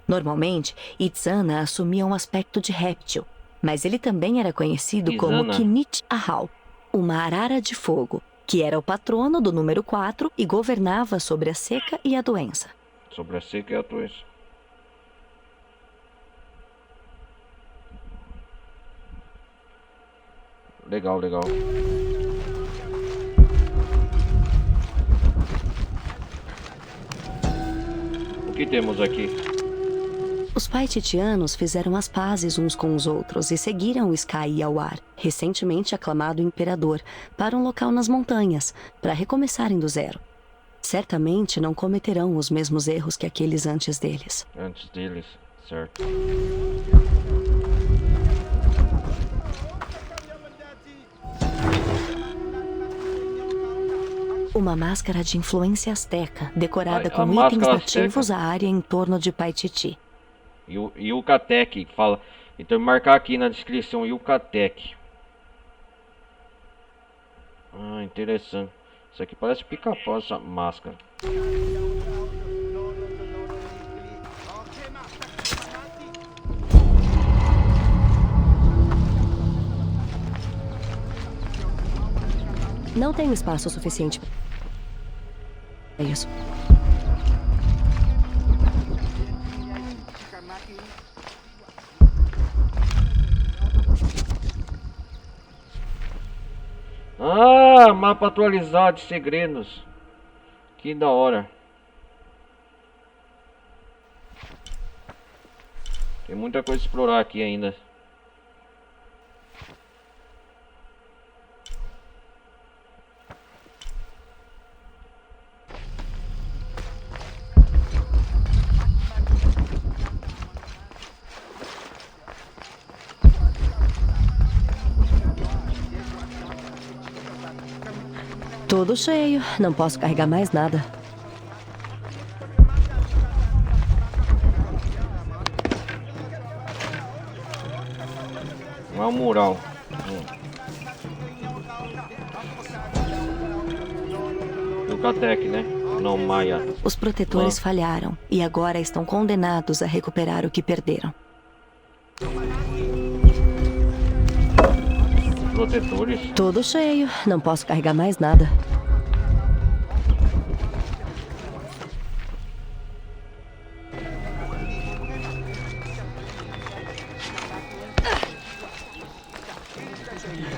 Normalmente, Itzana assumia um aspecto de réptil, mas ele também era conhecido como Kinich Ahau, uma arara de fogo, que era o patrono do número 4 e governava sobre a seca e a doença. Sobre a seca e a doença. Legal, legal. O que temos aqui? Os paititianos fizeram as pazes uns com os outros e seguiram o Sky Yawar, recentemente aclamado imperador, para um local nas montanhas, para recomeçarem do zero. certamente não cometerão os mesmos erros que aqueles antes deles. Antes deles, certo. Uma máscara de influência asteca, decorada com itens nativos à área em torno de Paititi. Yucatec, fala. Então marcar aqui na descrição Yucatec. Ah, interessante. Isso aqui parece pica-pau, essa máscara. Não tenho espaço suficiente para isso. Ah, mapa atualizado de segredos. Que da hora. Tem muita coisa a explorar aqui ainda. Tudo cheio, não posso carregar mais nada. Não é um mural. Yucatec, né? Não, Maia. Os protetores falharam e agora estão condenados a recuperar o que perderam. Protetores? Tudo cheio, não posso carregar mais nada.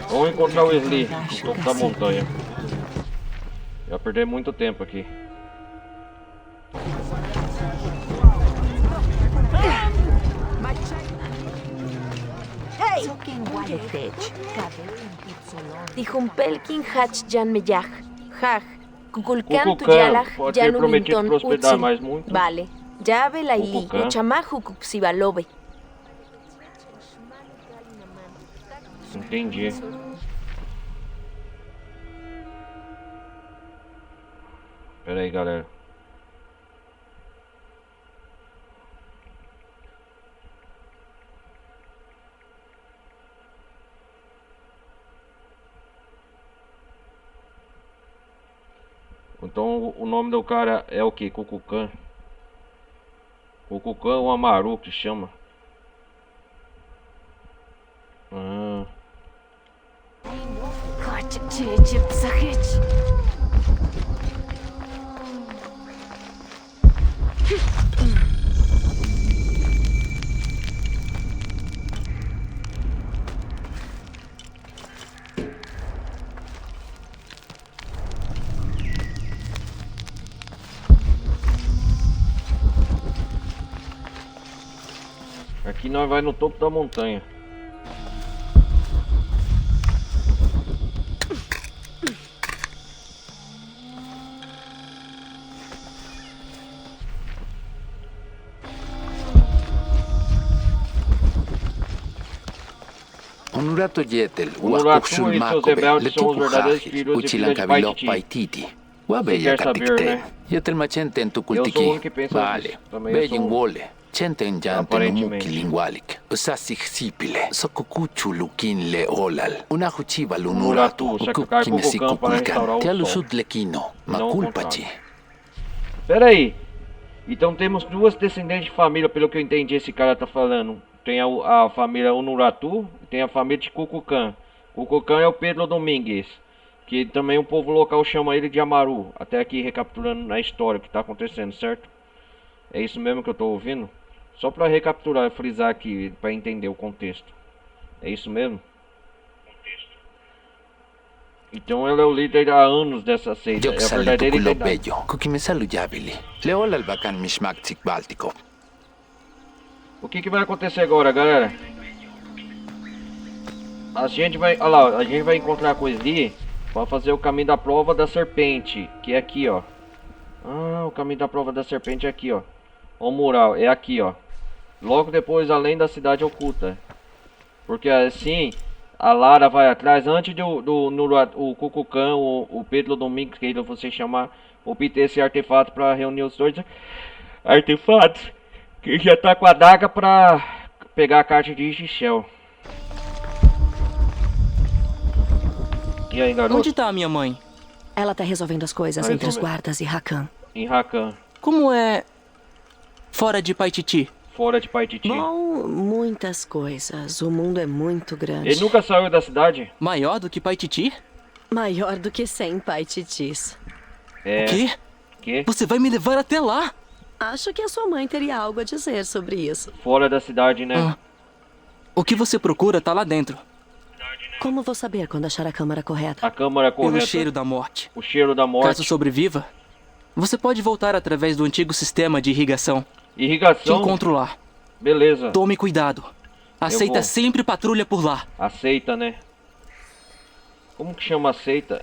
Vamos encontrar o Wesley no topo da montanha. Já perdi muito tempo aqui. Tijumpelkin hach jan meyaj. Haj. Kukulkan tuyalaj jan uninton utsin. Vale. Llave la ili. Uchamahu kupsibalobe. Entendi. Pera aí, galera. Então o nome do cara é o que? Kukulkan. Kukulkan ou Amaru que chama. Ah. Aqui nós vai no topo da montanha. Onurato Yetel, Wakushul Makobe, Letupuhaj, Uchilankavilo Paititi. Wabeya Katikte, Yetel Machenten Tukultiki, Vale, Beyin Wole, Chenten Yanten Muki Lingualik, Usasik Sipile, Sokukuchu Lukin Le Olal, Unahuchiva Lunuratu, Ukukimesikukulka, Tialusut Lequino, Maculpachi. Pera aí. Então temos duas descendentes de família, pelo que eu entendi esse cara tá falando. Tem a família Unuratu e tem a família de Kukulkan. Kukulkan é o Pedro Domingues, que também o povo local chama ele de Amaru. Até aqui recapitulando na história que tá acontecendo, certo? É isso mesmo que eu tô ouvindo? Só para recapitular, frisar aqui, para entender o contexto. É isso mesmo? Então ele é o líder há anos dessa seita. É a verdadeira identidade. O que vai acontecer agora, galera? A gente vai, olha lá, a gente vai encontrar com o Wesley para fazer o caminho da prova da serpente, que é aqui, ó. Ah, o caminho da prova da serpente é aqui, ó. Ó o mural, é aqui, ó. Logo depois, além da cidade oculta. Porque assim, a Lara vai atrás. Antes o Cucucã, o Pedro Domingos, que ele você chamar, obter esse artefato para reunir os dois artefatos. Que já tá com a daga pra pegar a carta de Ixchel. E aí, garoto? Onde tá a minha mãe? Ela tá resolvendo as coisas entre os guardas e Rakan. Em Rakan. Como é fora de Paititi? Fora de Paititi. Bom, muitas coisas. O mundo é muito grande. Ele nunca saiu da cidade? Maior do que Paititi? Maior do que 100 Paititis. É. O quê? Você vai me levar até lá? Acho que a sua mãe teria algo a dizer sobre isso. Fora da cidade, né? O que você procura tá lá dentro. Como vou saber quando achar a câmara correta? A câmara correta. Pelo cheiro da morte. O cheiro da morte. Caso sobreviva, você pode voltar através do antigo sistema de irrigação. Irrigação? Te encontro lá. Beleza. Tome cuidado. Aceita sempre patrulha por lá. Aceita, né? Como que chama aceita?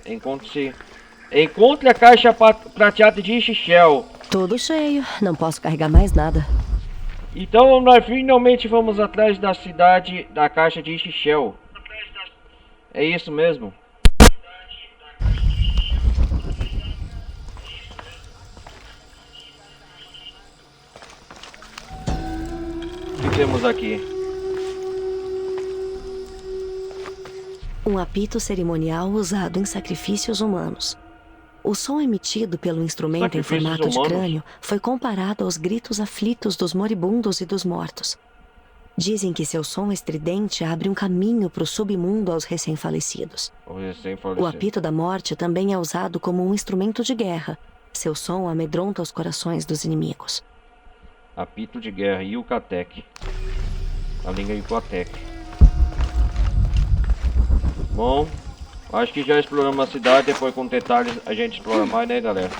Encontre a caixa prateada de Ixchel. Tudo cheio. Não posso carregar mais nada. Então nós finalmente vamos atrás da cidade da caixa de Ixchel. É isso mesmo? O que temos aqui? Um apito cerimonial usado em sacrifícios humanos. O som emitido pelo instrumento em formato de crânio foi comparado aos gritos aflitos dos moribundos e dos mortos. Dizem que seu som estridente abre um caminho para o submundo aos recém-falecidos. O apito da morte também é usado como um instrumento de guerra. Seu som amedronta os corações dos inimigos. Apito de guerra e o Yucatec. A língua Yucatec. Bom, acho que já exploramos a cidade. Depois com detalhes a gente explora mais, né, galera?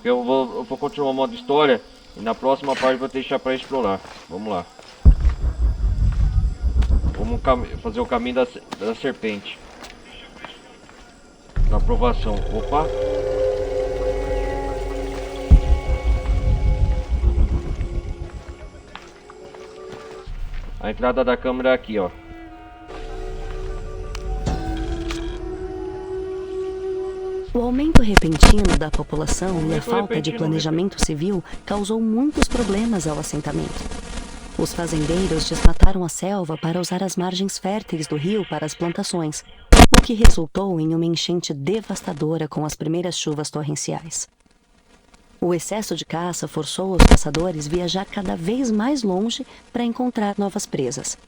Eu vou continuar o modo história e na próxima parte vou deixar para explorar. Vamos lá. Vamos fazer o caminho da serpente. Na aprovação. Opa. A entrada da câmera é aqui, ó. O aumento repentino da população e a falta de planejamento civil causou muitos problemas ao assentamento. Os fazendeiros desmataram a selva para usar as margens férteis do rio para as plantações, o que resultou em uma enchente devastadora com as primeiras chuvas torrenciais. O excesso de caça forçou os caçadores a viajar cada vez mais longe para encontrar novas presas.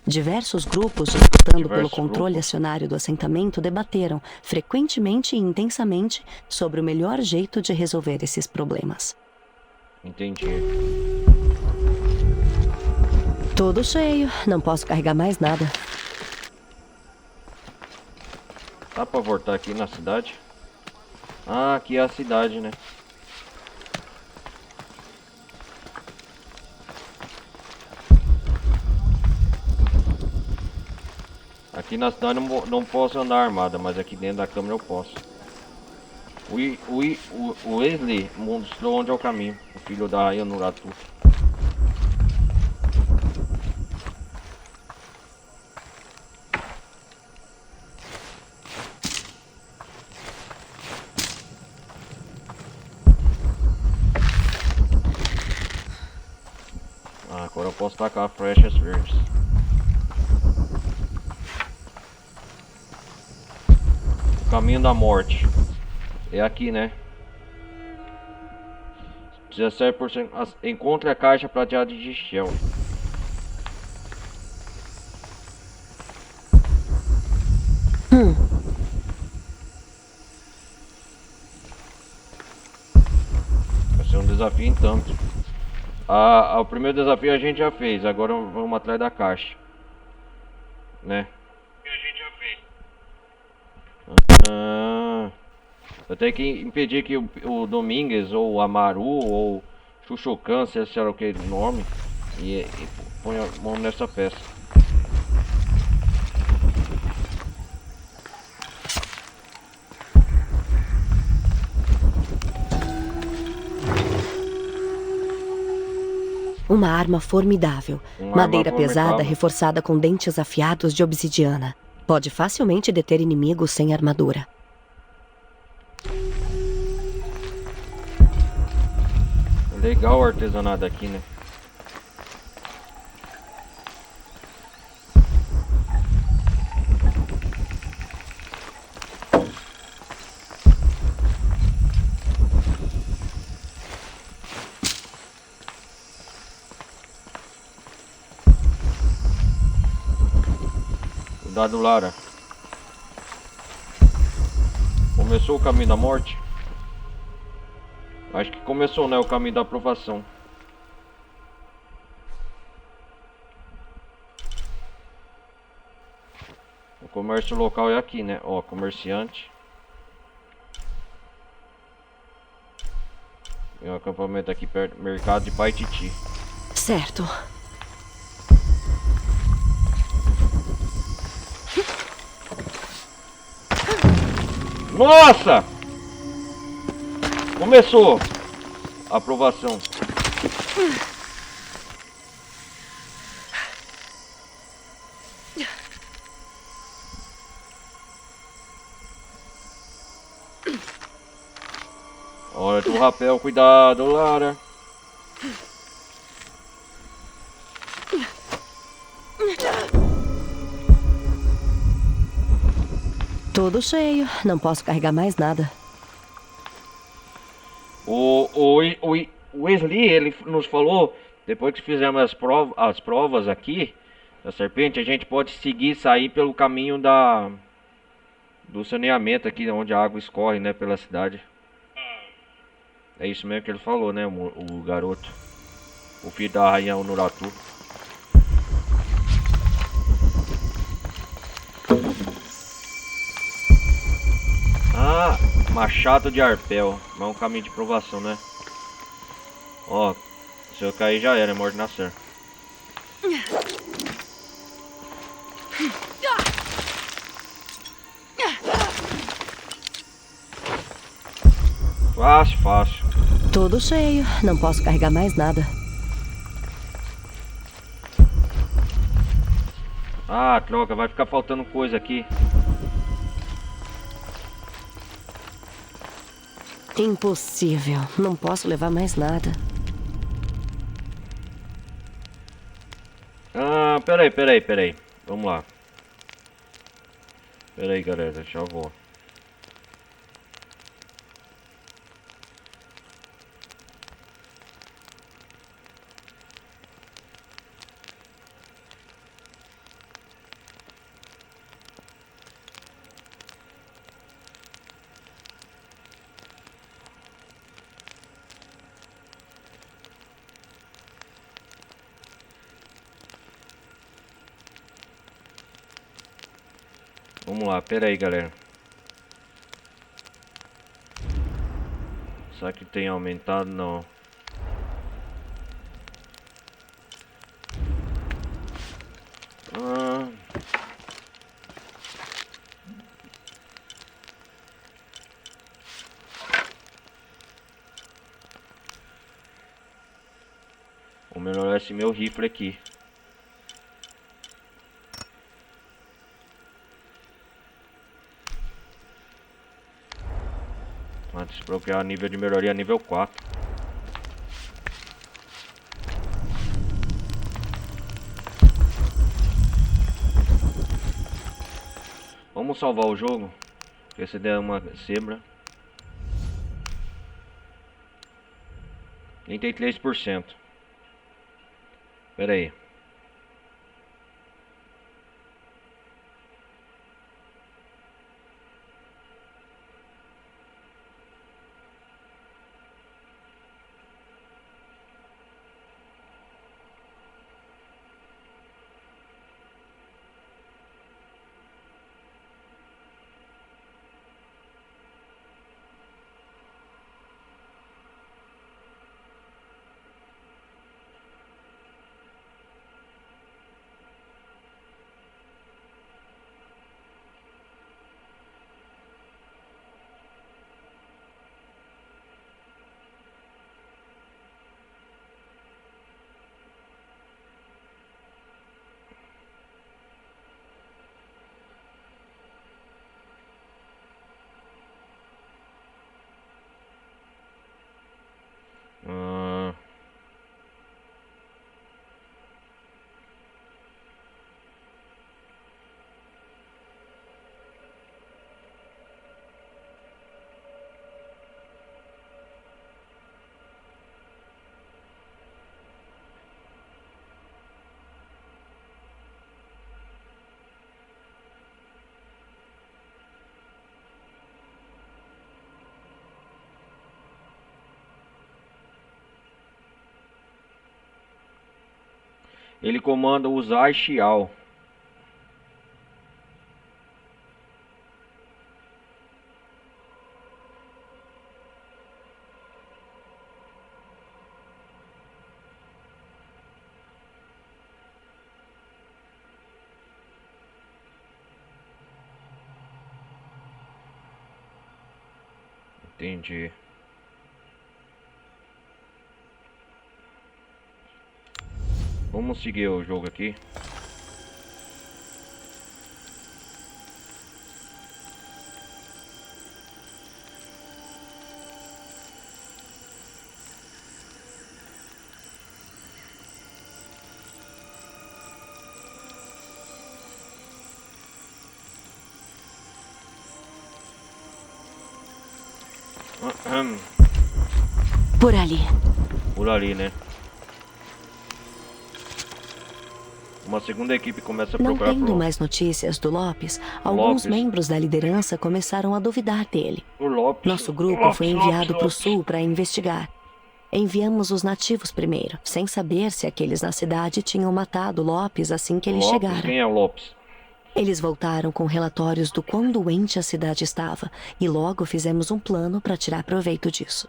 Diversos grupos disputando pelo controle acionário do assentamento debateram, frequentemente e intensamente, sobre o melhor jeito de resolver esses problemas. Entendi. Tudo cheio. Não posso carregar mais nada. Dá pra voltar aqui na cidade? Ah, aqui é a cidade, né? Aqui na cidade não posso andar armada, mas aqui dentro da câmera eu posso. O Wesley mostrou onde é o caminho. O filho da Aya Nuratu. Agora eu posso tacar flechas verdes. O caminho da morte. É aqui, né? 17%. Encontre a caixa prateada de Ixchel. Vai ser um desafio em tanto. O primeiro desafio a gente já fez, agora vamos atrás da caixa, né? Eu tenho que impedir que o Domingues ou o Amaru ou Chuchucan, se era o que o nome, e põe a mão nessa peça. Uma arma formidável. Madeira pesada reforçada com dentes afiados de obsidiana. Pode facilmente deter inimigos sem armadura. Legal o artesanato aqui, né? Cuidado, Lara. Começou o caminho da morte? Acho que começou, né? O caminho da aprovação. O comércio local é aqui, né? Ó, comerciante. Tem um acampamento aqui perto. Mercado de Paititi. Certo. Nossa! Começou a aprovação. Hora do rapel, cuidado, Lara. Tudo cheio, não posso carregar mais nada. O Wesley, ele nos falou, depois que fizemos as provas aqui da serpente, a gente pode seguir, sair pelo caminho do saneamento aqui, onde a água escorre, né, pela cidade. É isso mesmo que ele falou, né, o garoto. O filho da rainha Unuratu. Ah, machado de arpel. Mas é um caminho de provação, né? Ó, se eu cair já era, morte nascer. Fácil, fácil. Tudo cheio, não posso carregar mais nada. Ah, troca, vai ficar faltando coisa aqui. Impossível, não posso levar mais nada. Ah, peraí. Vamos lá. Peraí, galera, já vou. Vamos lá, pera aí, galera. Será que tem aumentado? Não. Vou melhorar esse meu rifle aqui. Desbloquear nível de melhoria nível 4. Vamos salvar o jogo. Porque se der uma zebra. 33%. Pera aí. Ele comanda o Zai Xiao. Entendi. Vamos seguir o jogo aqui. Por ali. Por ali, né? Uma segunda equipe começa a procurar. Não tendo mais notícias do Lopes, alguns membros da liderança começaram a duvidar dele. Nosso grupo foi enviado para o sul para investigar. Enviamos os nativos primeiro, sem saber se aqueles na cidade tinham matado Lopes assim que eles chegaram. Quem é o Lopes? Eles voltaram com relatórios do quão doente a cidade estava e logo fizemos um plano para tirar proveito disso.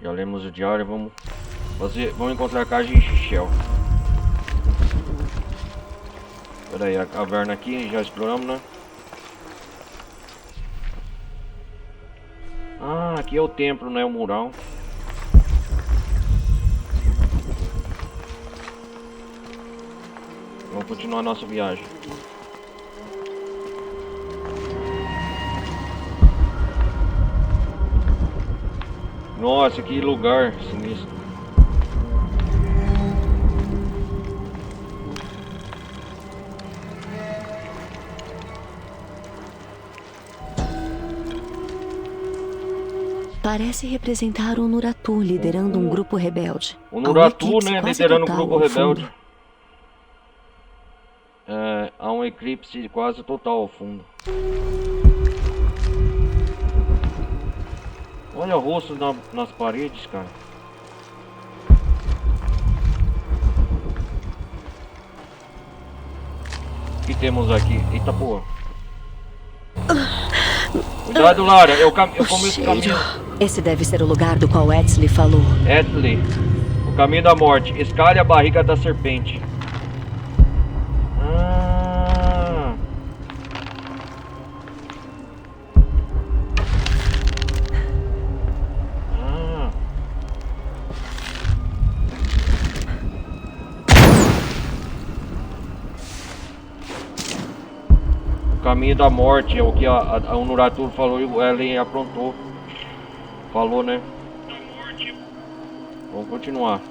Já lemos o diário, vamos encontrar a Cage e Xixiel. Pera aí, a caverna aqui, já exploramos, né? Ah, aqui é o templo, né? O mural. Vamos continuar a nossa viagem. Nossa, que lugar sinistro. Parece representar o Nuratu liderando um grupo rebelde. O Nuratu, né? Liderando um grupo rebelde. Há um eclipse quase total ao fundo. Olha o rosto nas paredes, cara. O que temos aqui? Eita porra. Cuidado, Lara. Eu começo o caminho. Esse deve ser o lugar do qual Etzli falou. Etzli. O caminho da morte. Escale a barriga da serpente. Caminho da morte é o que a Nuratu falou e o Ellen aprontou. Falou, né? Vamos continuar.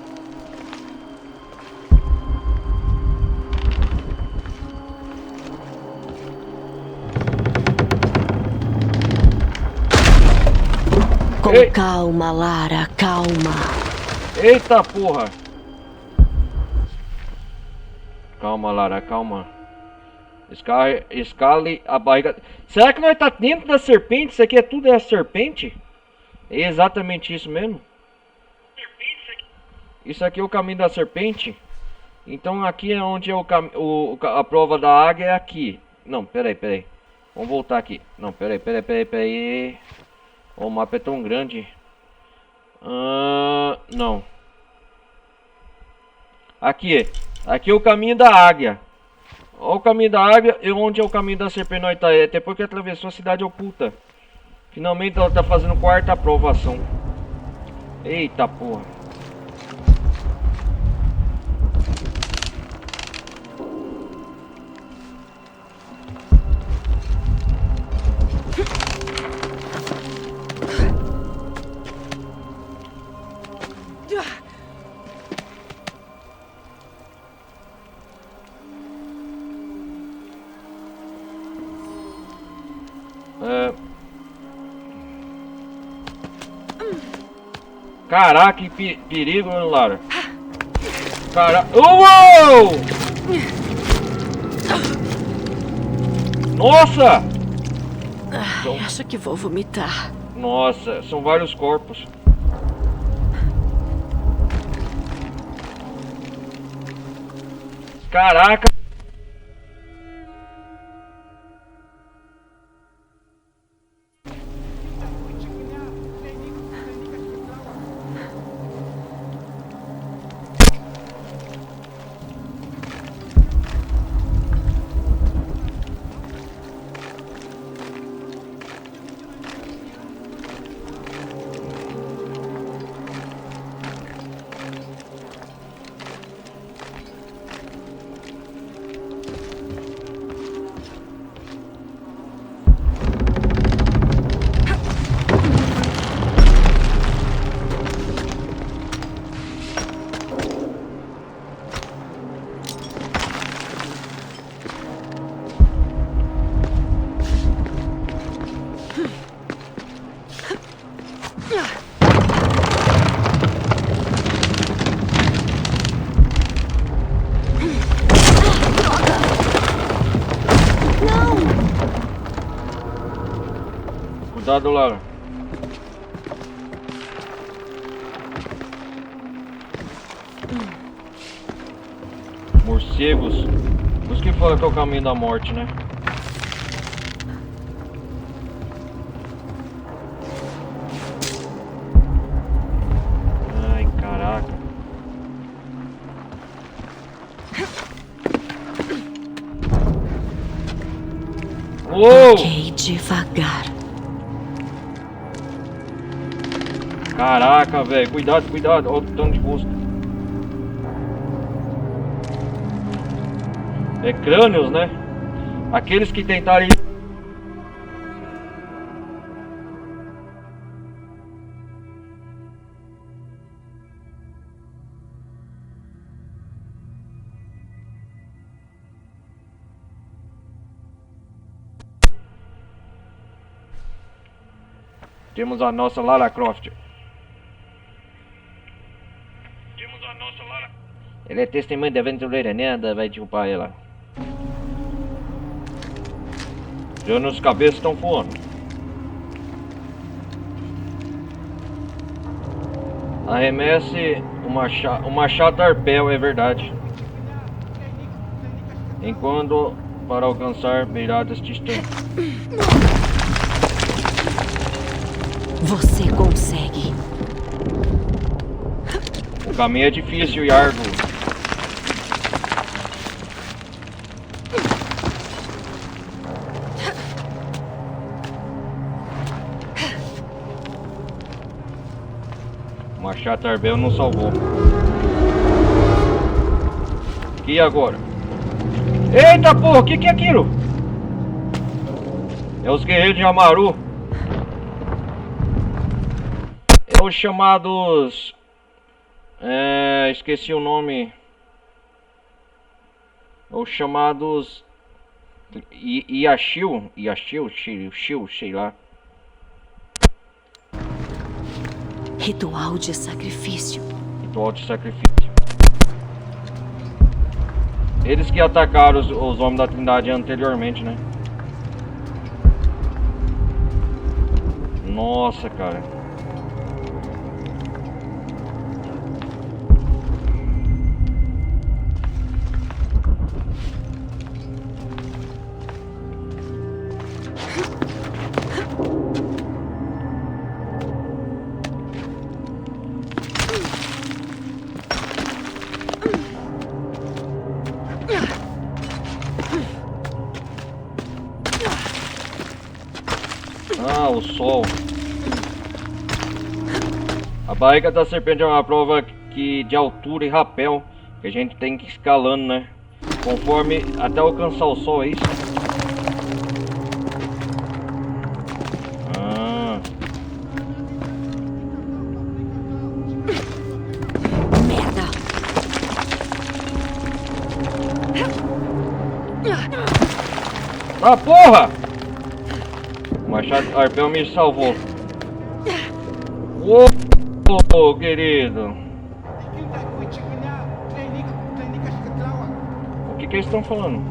Com calma, Lara, calma. Eita porra! Calma, Lara, calma. Escale a barriga. Será que nós tá dentro da serpente? Isso aqui tudo é a serpente? É exatamente isso mesmo? Isso aqui é o caminho da serpente? Então aqui é onde é a prova da águia, é aqui. Não, peraí. Vamos voltar aqui. Não, peraí. O mapa é tão grande. Não. Aqui é o caminho da águia. Olha o caminho da águia e onde é o caminho da serpente. Até porque atravessou a cidade oculta. Finalmente ela tá fazendo quarta aprovação. Eita porra. Caraca, que perigo, Lara. Caraca. Uou! Nossa! Ai, acho que vou vomitar. Nossa, são vários corpos. Caraca! Cuidado, Lara. Morcegos. Os que falam que é o caminho da morte, né? Ai, caraca. Uou! Ok, devagar. Caraca, velho. Cuidado, cuidado. Olha o tanto de rosto. É crânios, né? Aqueles que tentarem... Temos a nossa Lara Croft. Ela é testemunha de aventureira, nada vai derrubar ela. Já nos cabeças estão voando. Arremesse o machado arpel, é verdade. Enquanto para alcançar beiradas distantes. Você consegue. O caminho é difícil e árduo. O machado arbel não salvou. E agora? Eita porra, o que é aquilo? É os guerreiros de Amaru. É os chamados... esqueci o nome. Os chamados... Yashil, sei lá. Ritual de sacrifício. Ritual de sacrifício. Eles que atacaram os homens da Trindade anteriormente, né? Nossa, cara. Ah, o sol. A barriga da serpente é uma prova de altura e rapel que a gente tem que ir escalando, né? Conforme até alcançar o sol, é isso? Ah. Merda. Ah, porra! O machado arpel me salvou. Uou, querido. O que eles estão falando?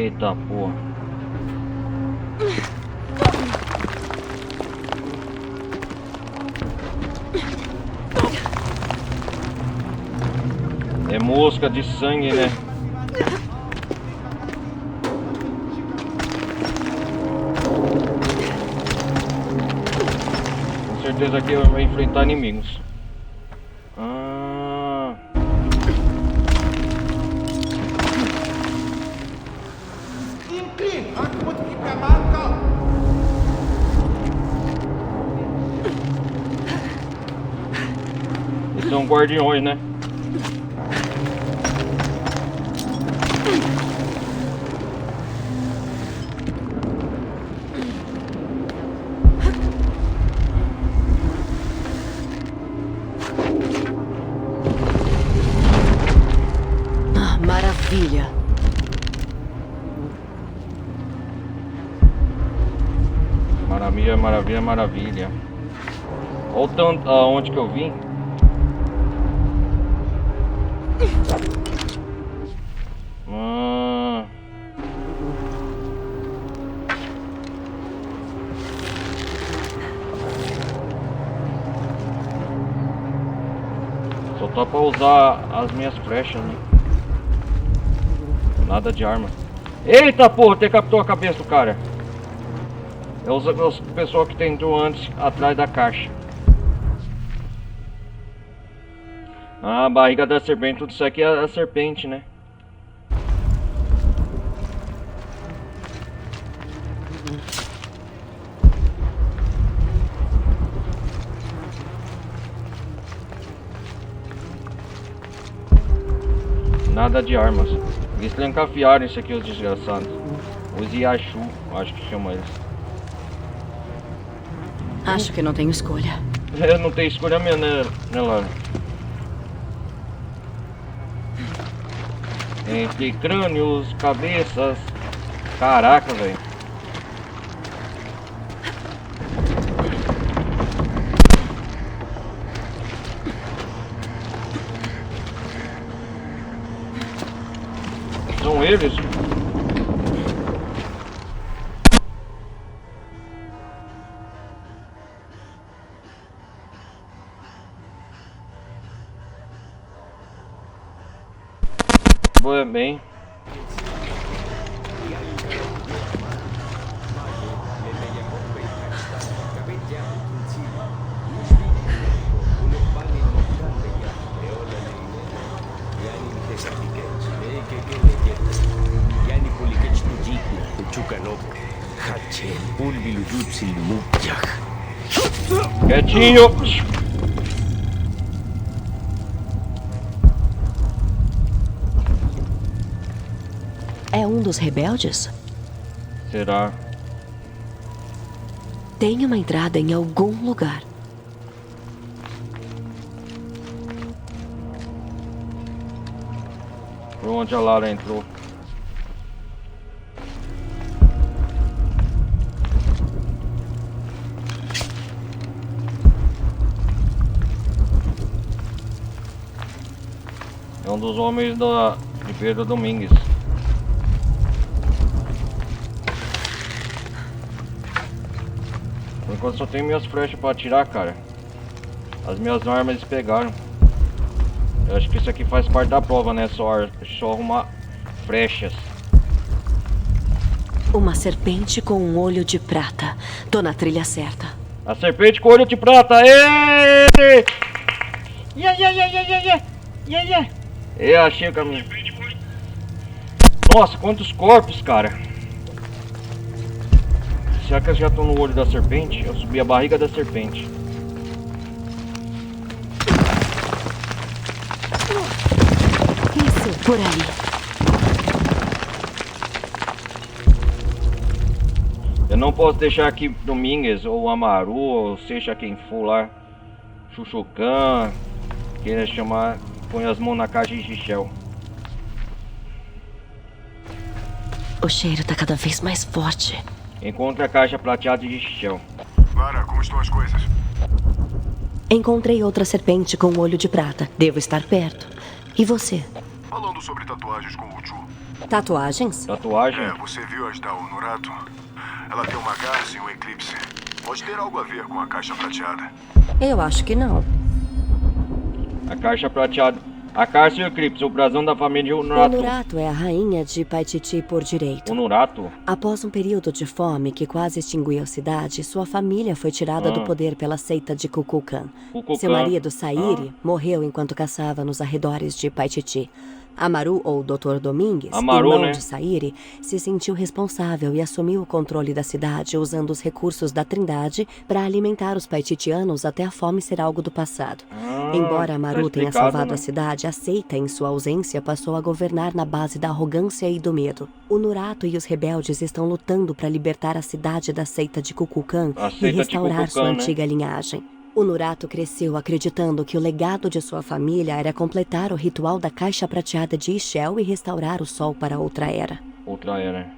Eita porra. É mosca de sangue, né? Com certeza que eu vou enfrentar inimigos. Esses são guardiões, né? Maravilha. Maravilha, maravilha, maravilha. Olha o tanto aonde que eu vim. Só tá pra usar as minhas flechas, né? Nada de arma. Eita porra, decapitou a cabeça do cara. É o pessoal que tentou antes atrás da caixa. Ah, a barriga da serpente. Tudo isso aqui é a serpente, né? Nada de armas. Eles trancafiaram isso aqui, os desgraçados. Os Yashu, acho que chama eles. Acho que não tenho escolha. Eu não tenho escolha mesmo, né, Lara? Entre crânios, cabeças. Caraca, velho. São eles? Boa, bem. Quietinho. É um dos rebeldes? Será? Tem uma entrada em algum lugar. Por onde a Lara entrou? É um dos homens de Pedro Domingues. Por enquanto só tenho minhas flechas pra atirar, cara. As minhas armas eles pegaram. Eu acho que isso aqui faz parte da prova, né? Só arrumar flechas. Uma serpente com um olho de prata. Tô na trilha certa. A serpente com olho de prata! Êêêê! Yeah! Eu achei o caminho. Nossa, quantos corpos, cara. Será que eu já tô no olho da serpente? Eu subi a barriga da serpente. Isso, por aí. Eu não posso deixar aqui Domingues, ou Amaru, ou seja quem for lá. Chuchucan, queira chamar, põe as mãos na caixa de Shell. O cheiro tá cada vez mais forte. Encontre a caixa prateada de Shell. Lara, como estão as coisas? Encontrei outra serpente com um olho de prata. Devo estar perto. E você? Falando sobre tatuagens com o Chu, Tatuagens? Tatuagem? Você viu as da Unurato? Ela tem uma garça e um eclipse. Pode ter algo a ver com a caixa prateada. Eu acho que não. A caixa prateada. A caixa e o eclipse, o brasão da família de Unurato. Unurato é a rainha de Paititi por direito. Unurato? Após um período de fome que quase extinguiu a cidade, sua família foi tirada do poder pela seita de Kukulkan. Seu marido, Sairi, morreu enquanto caçava nos arredores de Paititi. Amaru, ou Dr. Domingues, irmão de Sairi, se sentiu responsável e assumiu o controle da cidade usando os recursos da Trindade para alimentar os paititianos até a fome ser algo do passado. Embora Amaru tenha salvado a cidade, a seita, em sua ausência, passou a governar na base da arrogância e do medo. Unurato e os rebeldes estão lutando para libertar a cidade da seita de Kukulkan e restaurar sua antiga linhagem. Unurato cresceu acreditando que o legado de sua família era completar o ritual da caixa prateada de Ixchel e restaurar o sol para outra era. Outra era.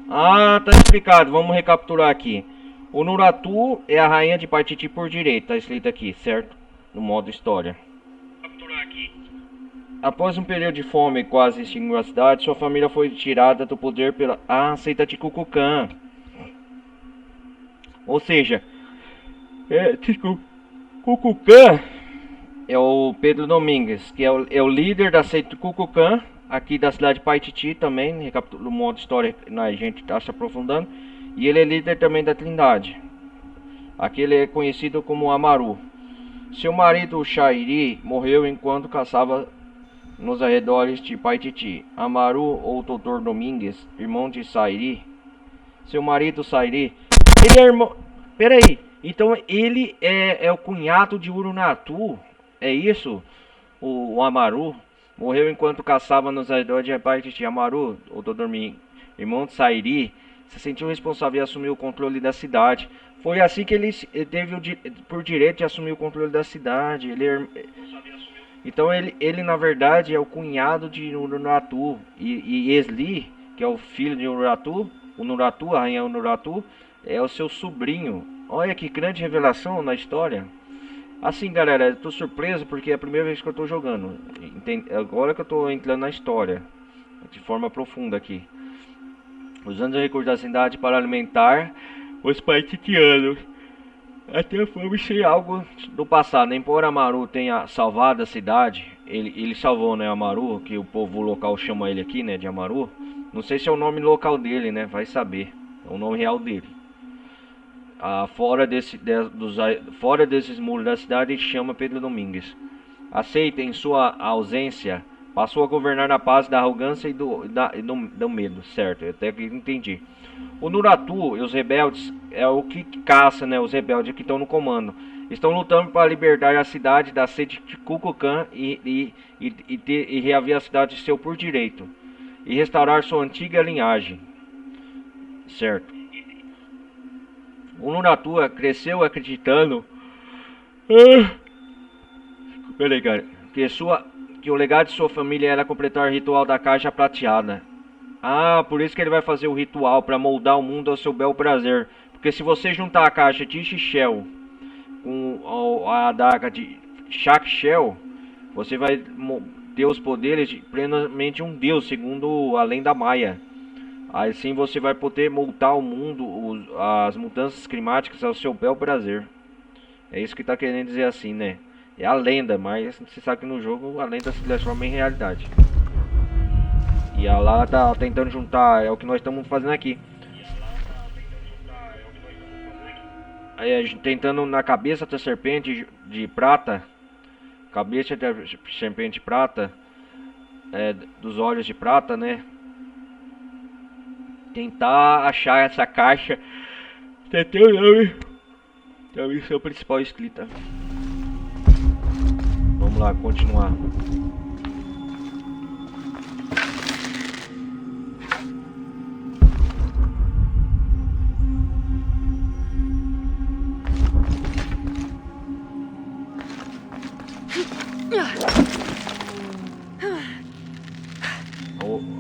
Ah, tá explicado. Vamos recapitular aqui. Unuratu é a rainha de Paititi por direito. Tá escrito aqui, certo? No modo história. Capturar aqui. Após um período de fome e quase extinguiu a cidade, sua família foi tirada do poder pela seita de Kukulkan. Ou seja, Kukulkan é o Pedro Domingues, que é o líder da seita Kukulkan, aqui da cidade de Paititi também, recapitula o modo história, a gente está se aprofundando, e ele é líder também da Trindade. Aqui ele é conhecido como Amaru. Seu marido, Sairi, morreu enquanto caçava nos arredores de Paititi. Amaru, ou Dr. Domingues, irmão de Sairi. Seu marido, Sairi, ele é irmão... Peraí. Então ele é o cunhado de Urunatu, é isso? O Amaru morreu enquanto caçava nos arredores de Paititi. Amaru, o Dr. irmão de Sairi, se sentiu responsável e assumiu o controle da cidade. Foi assim que ele teve por direito de assumir o controle da cidade. Então ele na verdade é o cunhado de Urunatu. E Esli, que é o filho de Unuratu, a rainha Unuratu, é o seu sobrinho. Olha que grande revelação na história. Assim, galera, eu tô surpreso porque é a primeira vez que eu tô jogando. Agora que eu tô entrando na história de forma profunda aqui. Usando os recursos da cidade para alimentar os paititianos. Até a fome ser algo do passado. Embora Amaru tenha salvado a cidade, ele salvou, né, Amaru, que o povo local chama ele aqui, né, de Amaru. Não sei se é o nome local dele, né, vai saber. É o nome real dele. Fora desses muros da cidade, ele chama Pedro Domingues. Aceita em sua ausência, passou a governar na paz da arrogância e do medo, certo? Eu até que entendi. O Nuratu e os rebeldes é o que caça, né? Os rebeldes que estão no comando. Estão lutando para libertar a cidade da sede de Kukulkan e reaver a cidade seu por direito. E restaurar sua antiga linhagem. Certo. O Nuratu cresceu acreditando que o legado de sua família era completar o ritual da caixa prateada. Por isso que ele vai fazer o ritual para moldar o mundo ao seu bel prazer. Porque se você juntar a caixa de Ixchel com a adaga de Shakshel, você vai ter os poderes de plenamente um deus, segundo a lenda maia. Assim você vai poder moldar o mundo, as mudanças climáticas ao seu bel prazer. É isso que está querendo dizer assim, né? É a lenda, mas você sabe que no jogo a lenda se transforma em realidade. E a lá tá tentando juntar, é o que nós estamos fazendo aqui. Tentando na cabeça da serpente de prata, dos olhos de prata, né? Tentar achar essa caixa. Tem o nome da missão principal escrita. Vamos lá, continuar.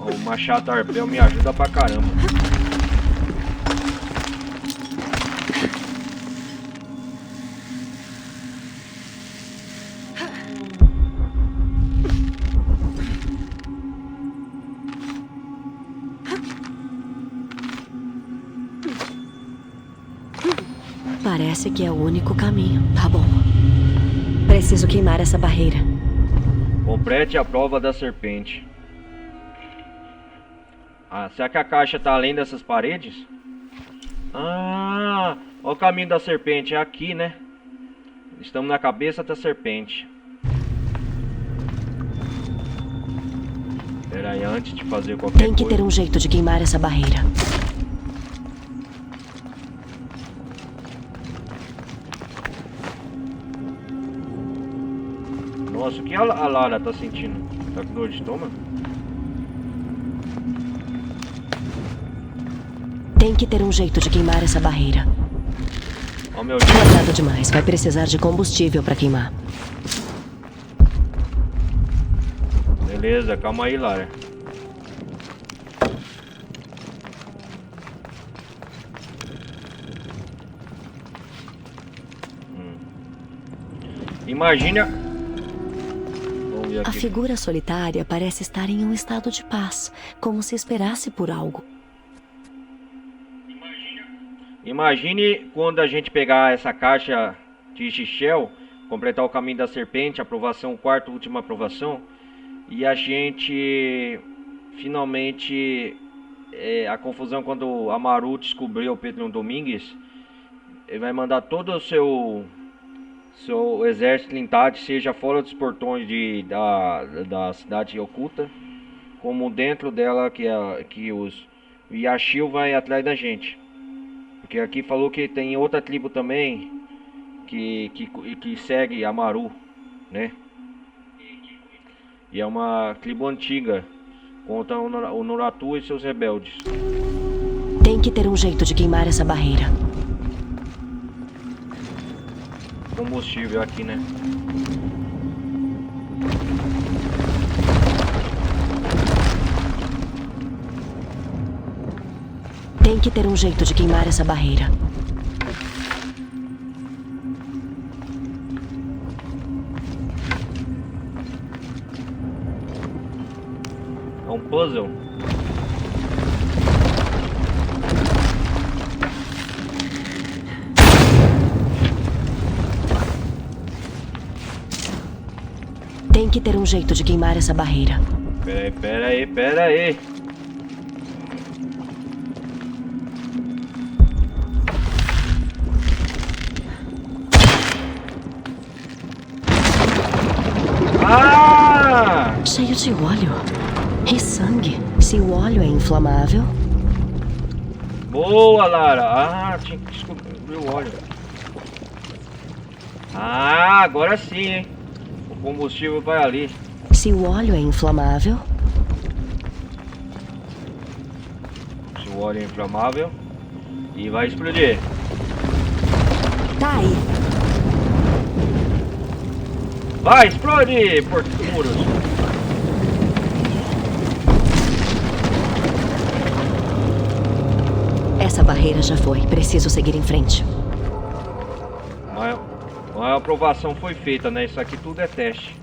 O machado arpel me ajuda pra caramba. Parece que é o único caminho. Tá bom. Preciso queimar essa barreira. Complete a prova da serpente. Ah, será que a caixa tá além dessas paredes? Ah, olha o caminho da serpente. É aqui, né? Estamos na cabeça da serpente. Pera aí, antes de fazer qualquer coisa... Tem que ter um jeito de queimar essa barreira. Nossa, o que a Lara tá sentindo? Tá com dor de estômago? Tem que ter um jeito de queimar essa barreira. Ó, meu Não é nada demais, vai precisar de combustível pra queimar. Beleza, calma aí, Lara. Imagina... A figura solitária parece estar em um estado de paz, como se esperasse por algo. Imagine quando a gente pegar essa caixa de Shell, completar o caminho da serpente, aprovação, quarta e última aprovação, e a gente finalmente, a confusão quando a Maru descobriu o Pedro Domingues, ele vai mandar todo o seu exército Lintad, seja fora dos portões da cidade oculta, como dentro dela, que os Yashil vai atrás da gente. Porque aqui falou que tem outra tribo também que segue a Maru, né? E é uma tribo antiga contra o Nuratu e seus rebeldes. Tem que ter um jeito de queimar essa barreira. Combustível aqui, né? Tem que ter um jeito de queimar essa barreira. É um puzzle. Tem que ter um jeito de queimar essa barreira. Pera aí. Ah! Cheio de óleo. E sangue. Se o óleo é inflamável... Boa, Lara. Ah, tinha que descobrir o óleo. Ah, agora sim, hein? O combustível vai ali. Se o óleo é inflamável... Se o óleo é inflamável... E vai explodir. Tá aí. Vai, explode, portugueses. Essa barreira já foi. Preciso seguir em frente. A aprovação foi feita, né? Isso aqui tudo é teste.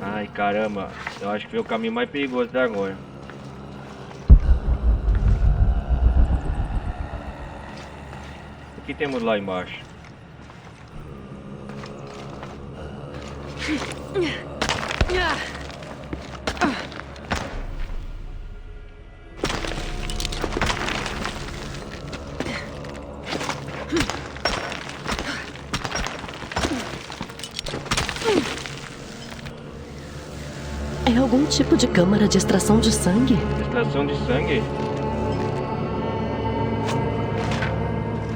Ai, caramba. Eu acho que foi o caminho mais perigoso até agora. O que temos lá embaixo? É algum tipo de câmara de extração de sangue? Extração de sangue?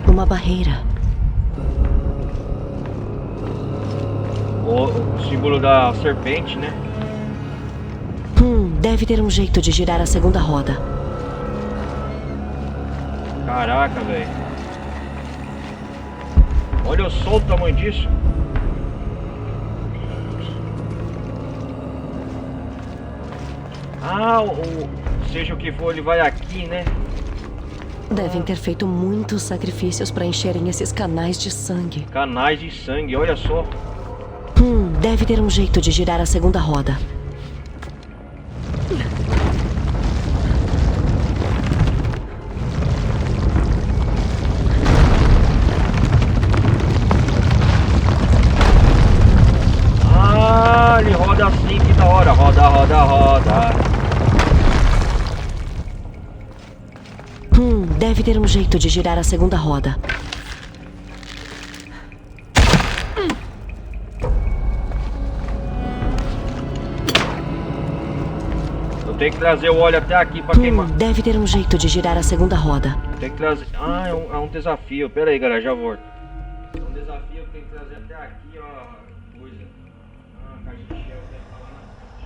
Uma barreira. O símbolo da serpente, né? Deve ter um jeito de girar a segunda roda. Caraca, velho. Olha só o tamanho disso. Ah, seja o que for, ele vai aqui, né? Devem ter feito muitos sacrifícios para encherem esses canais de sangue. Canais de sangue, olha só. Deve ter um jeito de girar a segunda roda. ter um jeito de girar a segunda roda. Eu tenho que trazer o óleo até aqui pra queimar. Deve ter um jeito de girar a segunda roda. Tem que trazer... Ah, é um desafio. Pera aí, galera, já volto. É um desafio que tem que trazer até aqui, ó. Coisa. Ah, a caixa de Shell deve estar lá na frente.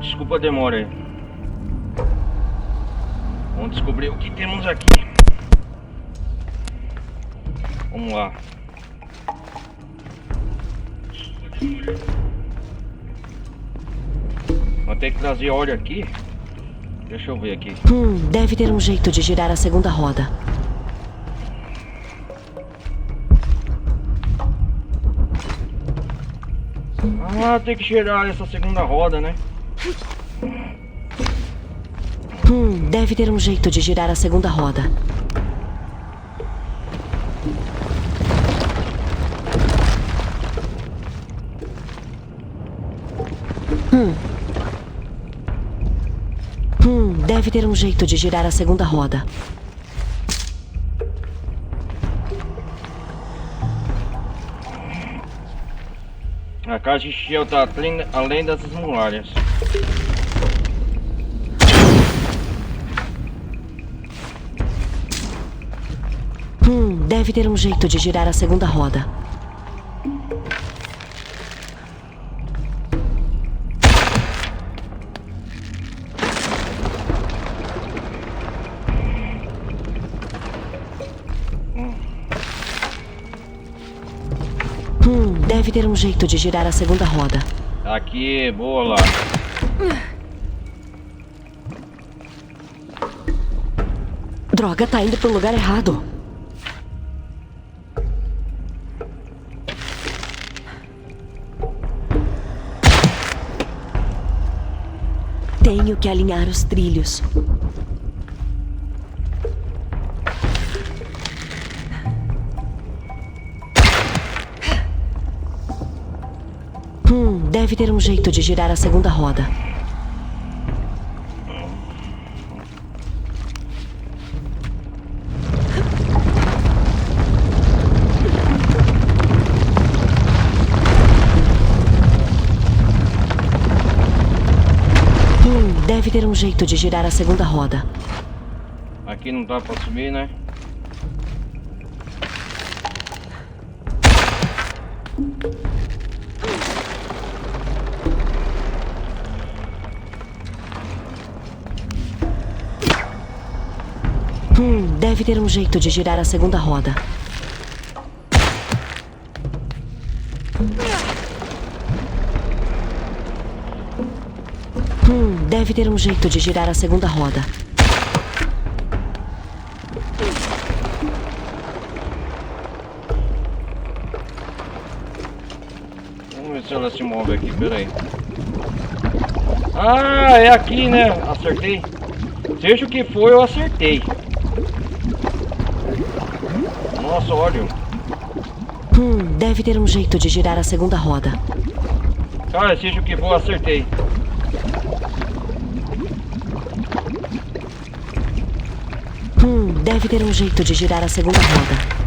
Desculpa a demora aí. Vamos descobrir o que temos aqui. Vamos lá. Vou ter que trazer óleo aqui. Deixa eu ver aqui. Deve ter um jeito de girar a segunda roda. Ah, tem que girar essa segunda roda, né? Deve ter um jeito de girar a segunda roda. Deve ter um jeito de girar a segunda roda. A casa de Shell tá além dessas muralhas. Deve ter um jeito de girar a segunda roda. Deve ter um jeito de girar a segunda roda. Aqui, boa lá. Droga, tá indo pro lugar errado. Tenho que alinhar os trilhos. Deve ter um jeito de girar a segunda roda. Deve ter um jeito de girar a segunda roda. Aqui não dá pra subir, né? Deve ter um jeito de girar a segunda roda. Deve ter um jeito de girar a segunda roda. Vamos ver se ela se move aqui, peraí. Ah, é aqui, né? Acertei. Seja o que for, eu acertei. Nossa, olha. Deve ter um jeito de girar a segunda roda. Cara, seja o que for, eu acertei. Deve ter um jeito de girar a segunda roda.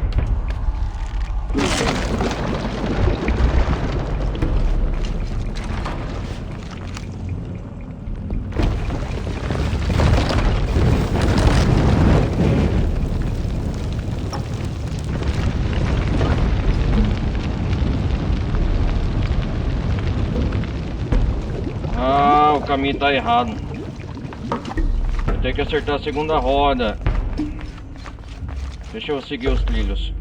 Ah, o caminho tá errado. Eu tenho que acertar a segunda roda. Deixa eu seguir os trilhos.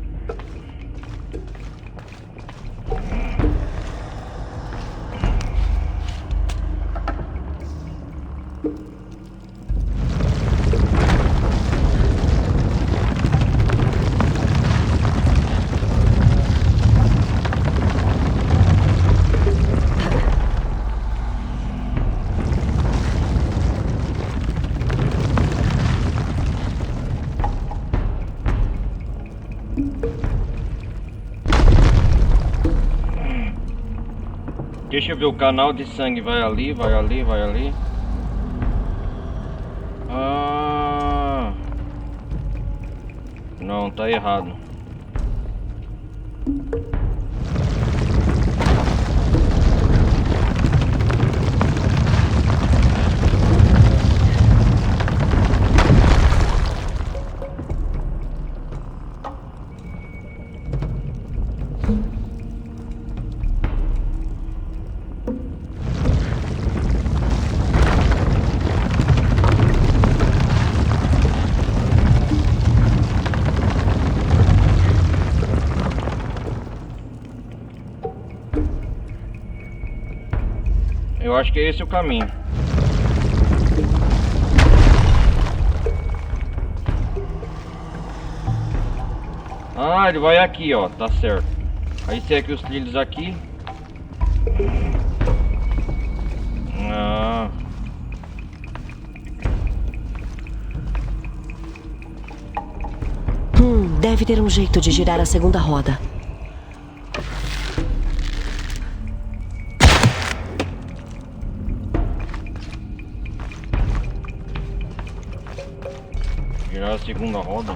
Deixa eu ver, o canal de sangue vai ali, vai ali, vai ali. Ah, não, tá errado. Eu acho que esse é o caminho. Ah, ele vai aqui, ó, tá certo. Aí segue os trilhos aqui. Deve ter um jeito de girar a segunda roda. Girar a segunda roda?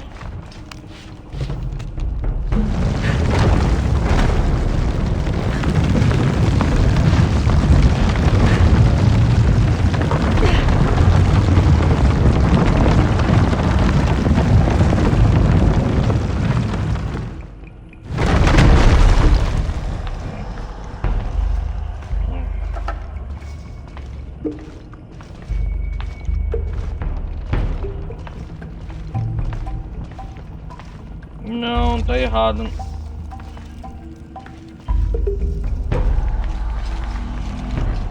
Não, tá errado.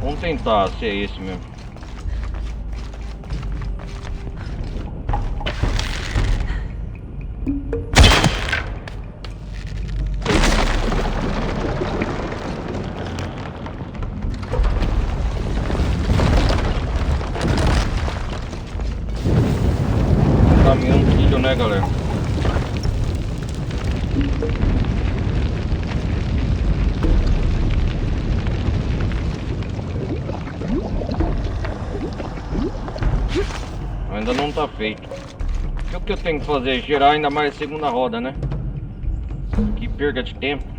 Vamos tentar ser esse mesmo. Caminhando trilho, né, galera? Ainda não tá feito. O que eu tenho que fazer? Girar ainda mais a segunda roda, né? Que perda de tempo.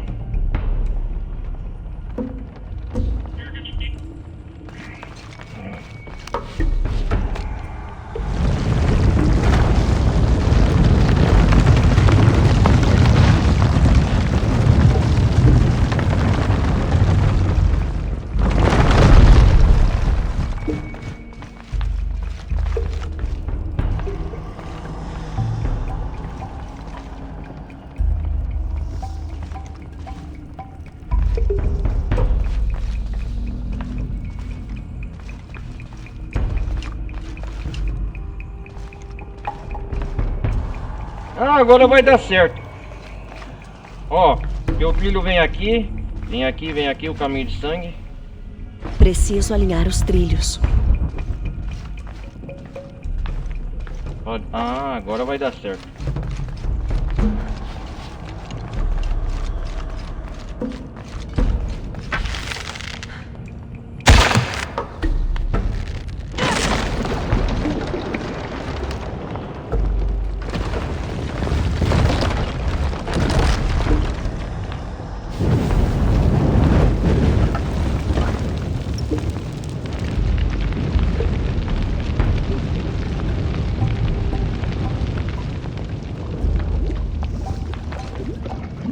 Ah, agora vai dar certo. Ó, que o trilho vem aqui, o caminho de sangue. Preciso alinhar os trilhos. Ah, agora vai dar certo.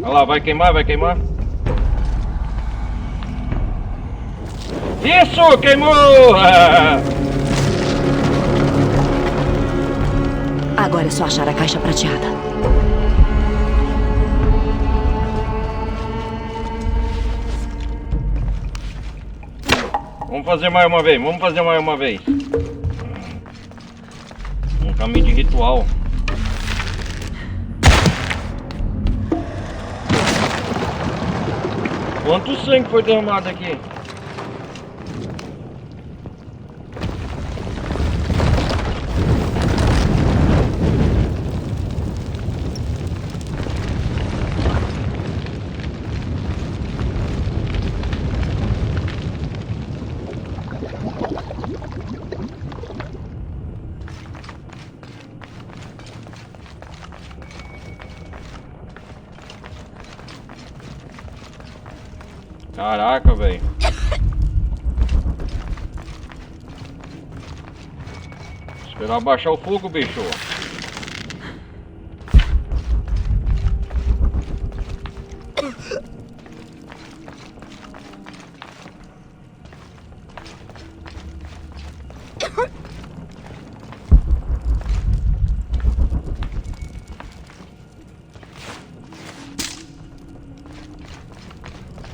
Olha lá, vai queimar, vai queimar. Isso, queimou! Agora é só achar a caixa prateada. Vamos fazer mais uma vez, Um caminho de ritual. Quanto sangue foi derramado aqui? Caraca, velho. Esperar abaixar o fogo, bicho.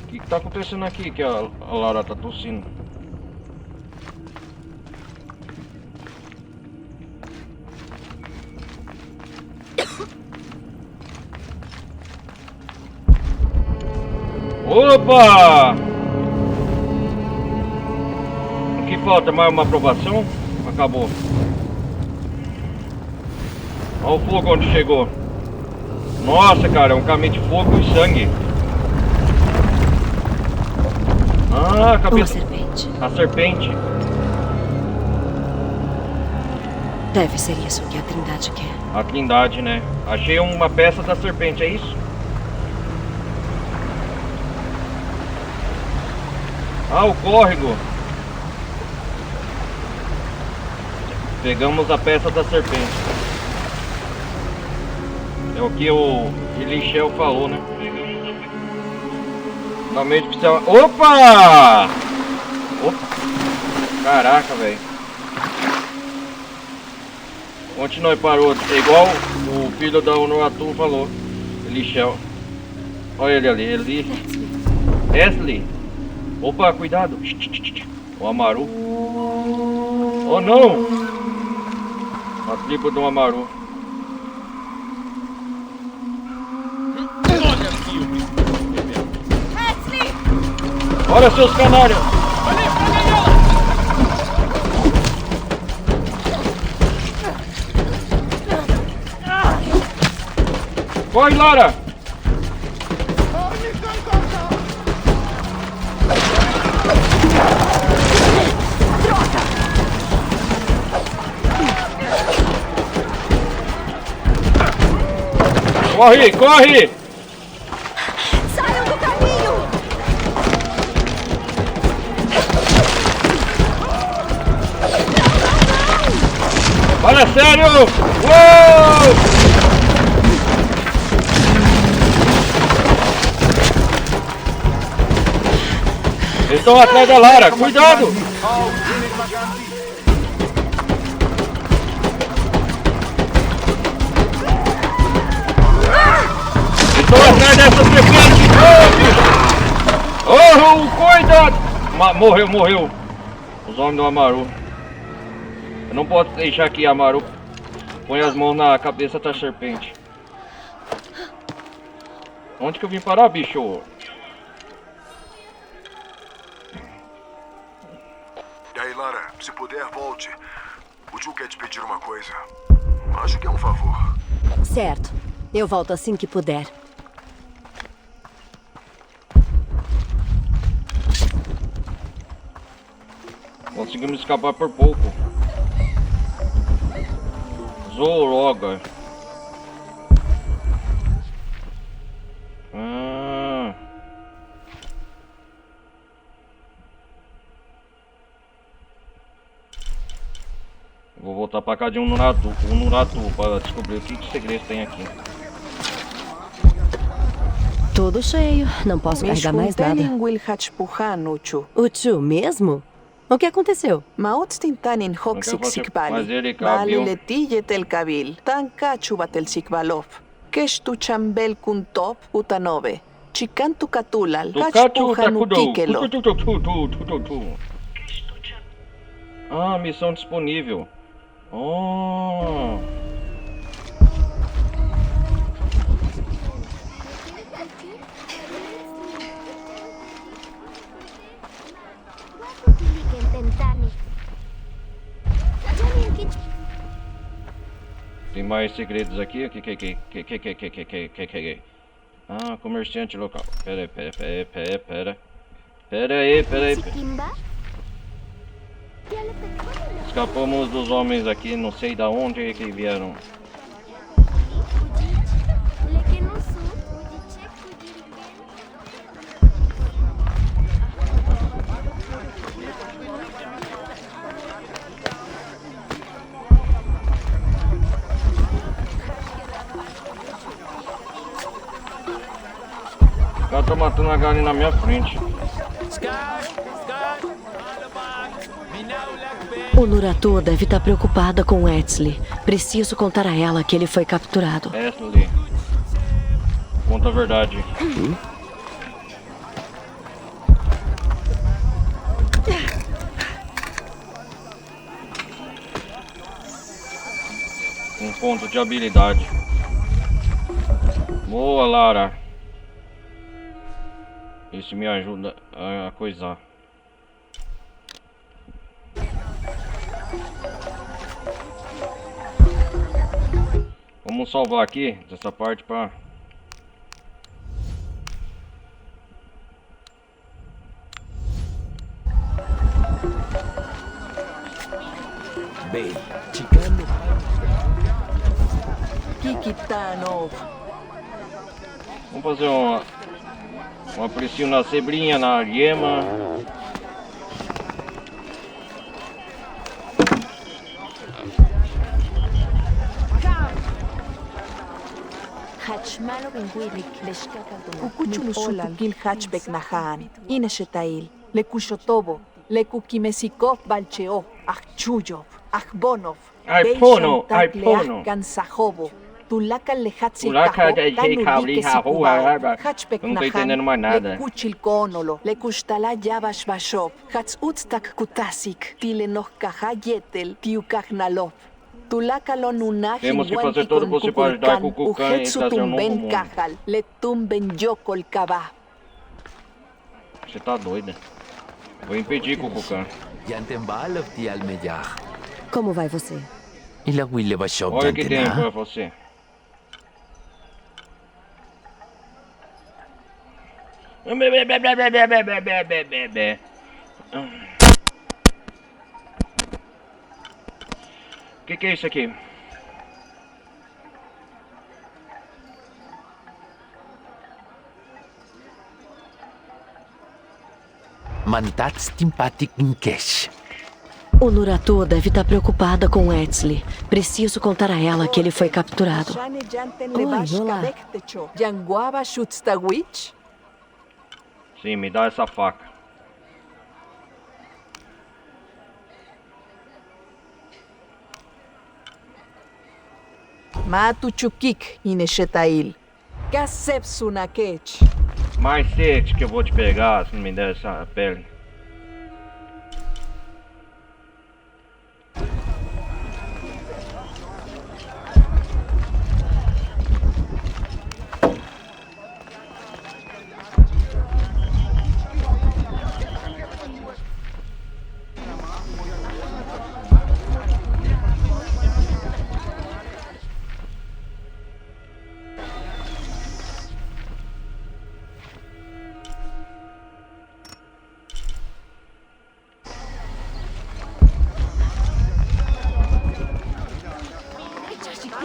O que tá acontecendo aqui que a Laura tá tossindo? Opa! O que falta? Mais uma aprovação? Acabou. Olha o fogo onde chegou. Nossa, cara, é um caminho de fogo e sangue. Ah, a cabeça. Uma serpente. A serpente. Deve ser isso que a Trindade quer. A Trindade, né? Achei uma peça da serpente, é isso? Ah, o córrego. Pegamos a peça da serpente. É o que o Elichel falou, né? Finalmente precisa... Opa! Opa! Caraca, velho. Onde nós parou? É igual o filho da Unuratu falou. Elichel. Olha ele ali. Wesley. Opa, cuidado. O Amaru. Oh, não! A tribo do Amaru. Olha seus canários! Corre, Lara! Corre, corre! Saiam do caminho! Olha, sério! Uou! Eles estão atrás da Lara, cuidado! Estou atrás dessa serpente! Oh, cuidado! Morreu. Os homens do Amaru. Eu não posso deixar que Amaru põe as mãos na cabeça da serpente. Onde que eu vim parar, bicho? E aí, Lara, se puder, volte. O tio quer te pedir uma coisa. Acho que é um favor. Certo. Eu volto assim que puder. Conseguimos escapar por pouco. Zoroga. Vou voltar pra cá de Unuratu para descobrir o que segredo tem aqui. Tudo cheio. Não posso carregar mais nada. O tio mesmo? O que aconteceu? Maots tintanin hoxik sikbali. Bali letille tel kabil. Tan kachubatel sikbalov. Kestu chambel kuntop utanove. Chikantu katulal. Kachpuhanu kikelo. Ah, missão disponível. Oh. Tem mais segredos aqui? Ah, comerciante local. Pera aí. Escapamos dos homens aqui, não sei da onde que vieram. O cara tá matando a galera na minha frente. Unuratu deve estar preocupada com Wesley. Preciso contar a ela que ele foi capturado. Wesley, conta a verdade. Um ponto de habilidade. Boa, Lara. Isso me ajuda a coisar. Vamos salvar aqui dessa parte para Bey, chicano. Kikitanov. Vamos fazer uma pressinho na cebrinha, na gema. Kukuchulusulukil hatchbek nahaan. Ineshetail. Lekushotobo. Lekukimesikov balcheo. Achuyov. Achbonov. Aipono. Gansajobo. Tulakal lehatsi Tulakal não tô entendendo mais nada. Lekuchilkonolo. Lekustala yabashbashov. Hatzutstak kutasik. Tilenoch kahayetel. Tiukachnalov. Temos que fazer tudo possível para ajudar o Kukulkan e trazer um novo mundo. Você tá doida? Vou impedir Kukulkan. Como vai você? Olha o que tem para você. O que é isso aqui? Mandats timpatic in cash. O Nuratu deve estar preocupada com Etzli. Preciso contar a ela que ele foi capturado. Oi, olá. Sim, me dá essa faca. Matu chukik ineshetail. Kasepsunakech. Mais sede que eu vou te pegar se não me der essa pele.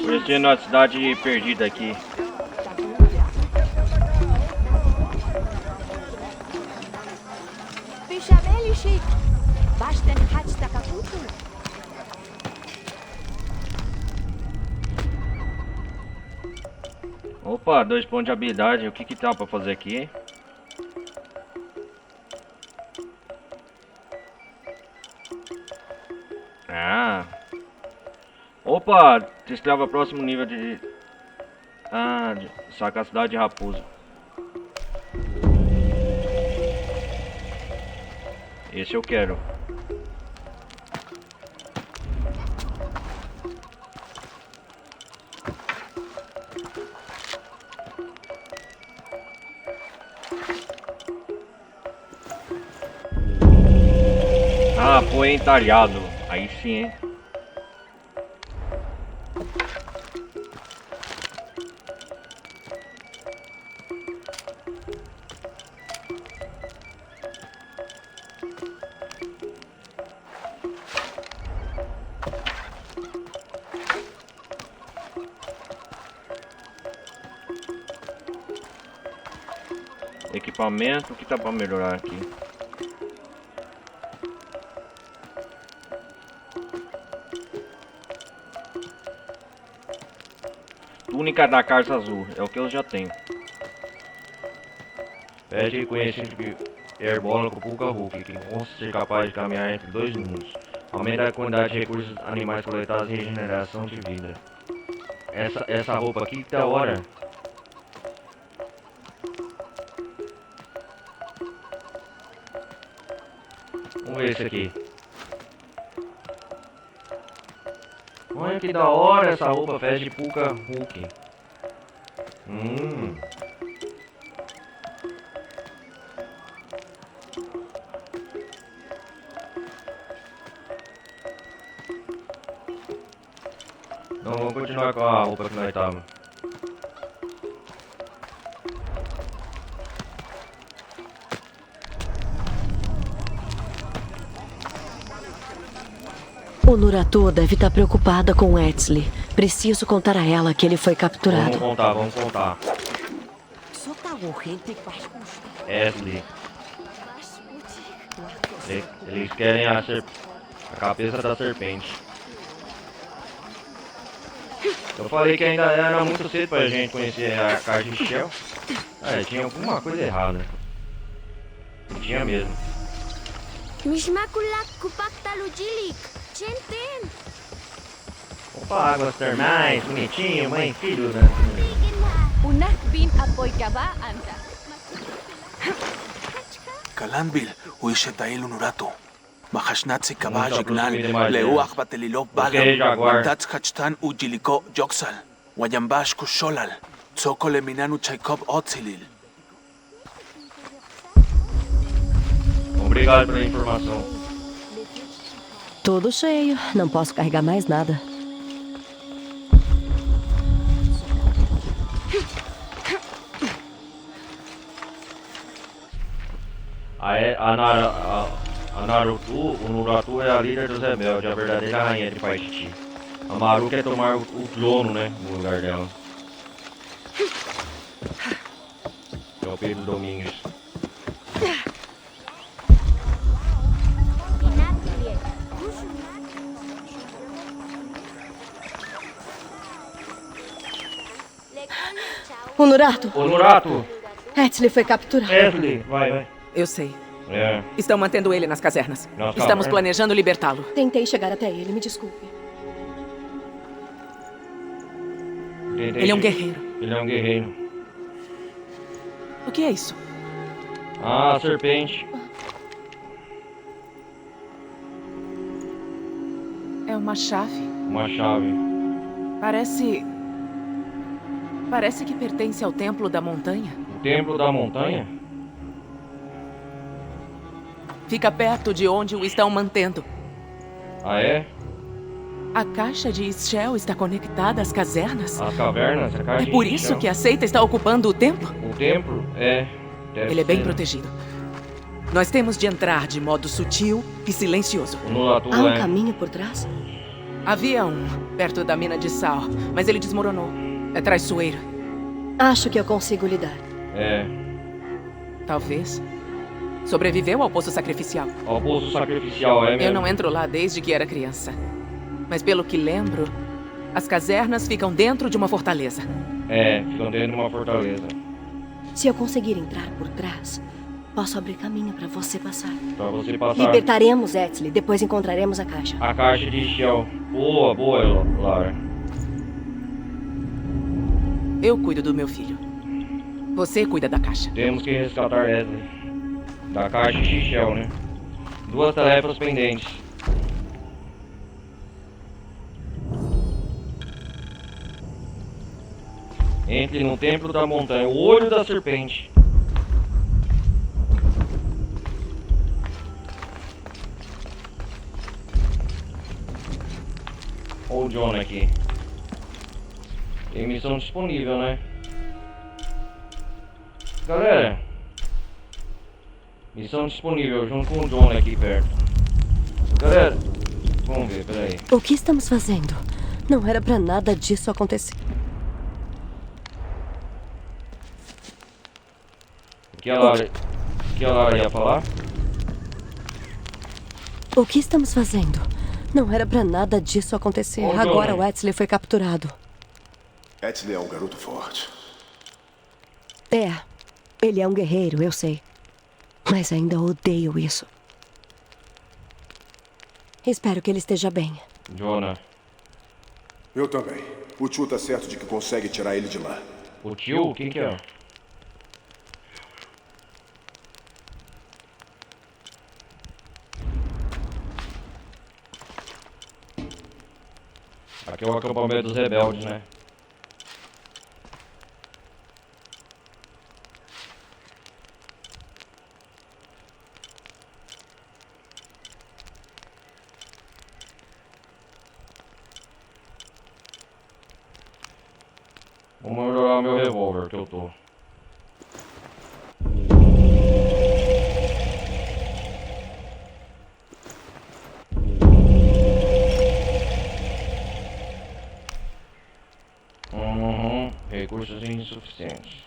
Conhecendo a cidade perdida aqui. Opa, 2 pontos de habilidade. O que tá pra fazer aqui? Ah. Opa, destrava próximo nível de... Ah, saca a cidade de Raposo. Esse eu quero. Ah, foi entalhado. Aí sim, hein? Equipamento, o que tá pra melhorar aqui? Túnica da Carça Azul, é o que eu já tenho. Pede conhecimento airborne com Puka Hulk, que consta ser capaz de caminhar entre 2 mundos. Aumenta a quantidade de recursos animais coletados e regeneração de vida. Essa roupa aqui que da hora. Vamos ver esse aqui. Olha que da hora essa roupa, fez de Puka Hulk. Não, vamos continuar com a roupa que nós estávamos. O O Nuratu deve estar preocupada com Etzli. Preciso contar a ela que ele foi capturado. Vamos contar. Etzli. Eles querem a cabeça da serpente. Eu falei que ainda era muito cedo pra gente conhecer a caixa de Shell. Tinha alguma coisa errada. Tinha mesmo. Opa, águas termais, bonitinho, mãe e filho, né? Kalanbil, uishetail unurato. Mahashnatsi kabajignal, leuach batelilop balam, mantats kachtan ujiliko joksal, wayambash kusholal, tsokole minanu chaikop otzilil. Obrigado pela informação. Tudo cheio, não posso carregar mais nada. A Naruto, o Nuratu é a líder dos rebeldes, a verdadeira rainha de Paititi. A Maru quer tomar o trono, né, no lugar dela. É o Pedro Domingos. O Nuratu! O Nuratu! Etzli foi capturado. Etzli, vai. Eu sei. Estão mantendo ele nas casernas. Estamos planejando libertá-lo. Tentei chegar até ele, me desculpe. Ele é um guerreiro. Ele é um guerreiro. O que é isso? Ah, serpente. É uma chave. Uma chave. Parece que pertence ao Templo da Montanha. O Templo da Montanha? Fica perto de onde o estão mantendo. Ah, é? A caixa de Shell está conectada às casernas? Às cavernas? A caixa é por isso que a seita está ocupando o templo? O templo? É. Ele é bem protegido. Nós temos de entrar de modo sutil e silencioso. Há um caminho por trás? Havia um, perto da mina de sal, mas ele desmoronou. É traiçoeiro. Acho que eu consigo lidar. É. Talvez. Sobreviveu ao poço sacrificial. Ao poço sacrificial, é mesmo. Eu não entro lá desde que era criança. Mas pelo que lembro, as casernas ficam dentro de uma fortaleza. É, ficam dentro de uma fortaleza. Se eu conseguir entrar por trás, posso abrir caminho para você passar. Pra você passar. Libertaremos Etzli, depois encontraremos a caixa. A caixa de Shell. Boa, Lara. Eu cuido do meu filho. Você cuida da caixa. Temos que resgatar Etzli. Da caixa de Shell, né? 2 tarefas pendentes. Entre no Templo da Montanha, o olho da serpente. Olha o John aqui. Tem missão disponível, né? Galera, missão disponível junto com o John aqui perto. Galera, vamos ver, peraí. O que estamos fazendo? Não era pra nada disso acontecer. O que a Lara ia falar? O que estamos fazendo? Não era pra nada disso acontecer. Agora o Etzli foi capturado. Etzli é um garoto forte. É. Ele é um guerreiro, eu sei. Mas ainda odeio isso. Espero que ele esteja bem. Jonah. Eu também. O tio tá certo de que consegue tirar ele de lá. O tio? O que é? Aqui é o acampamento dos rebeldes, né? Vou melhorar meu revólver que eu tô. Recursos insuficientes.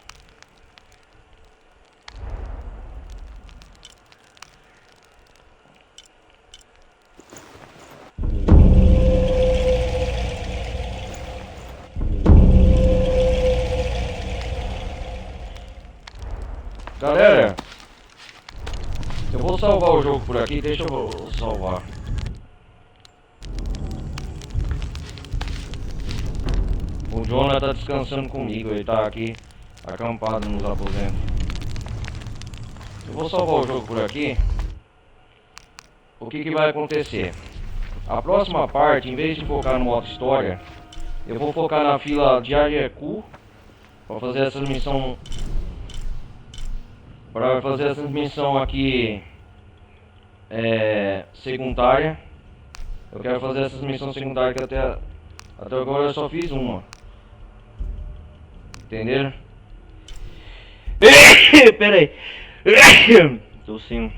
Galera, eu vou salvar o jogo por aqui, deixa eu salvar. O Jonah tá descansando comigo, ele tá aqui acampado nos aposentos. Eu vou salvar o jogo por aqui. O que vai acontecer? A próxima parte, em vez de focar no modo história, eu vou focar na fila de Yaku para fazer essa missão. Para fazer essa missão aqui secundária. Eu quero fazer essas missões secundárias que até agora eu só fiz uma. Entenderam? Pera aí. Tô sim.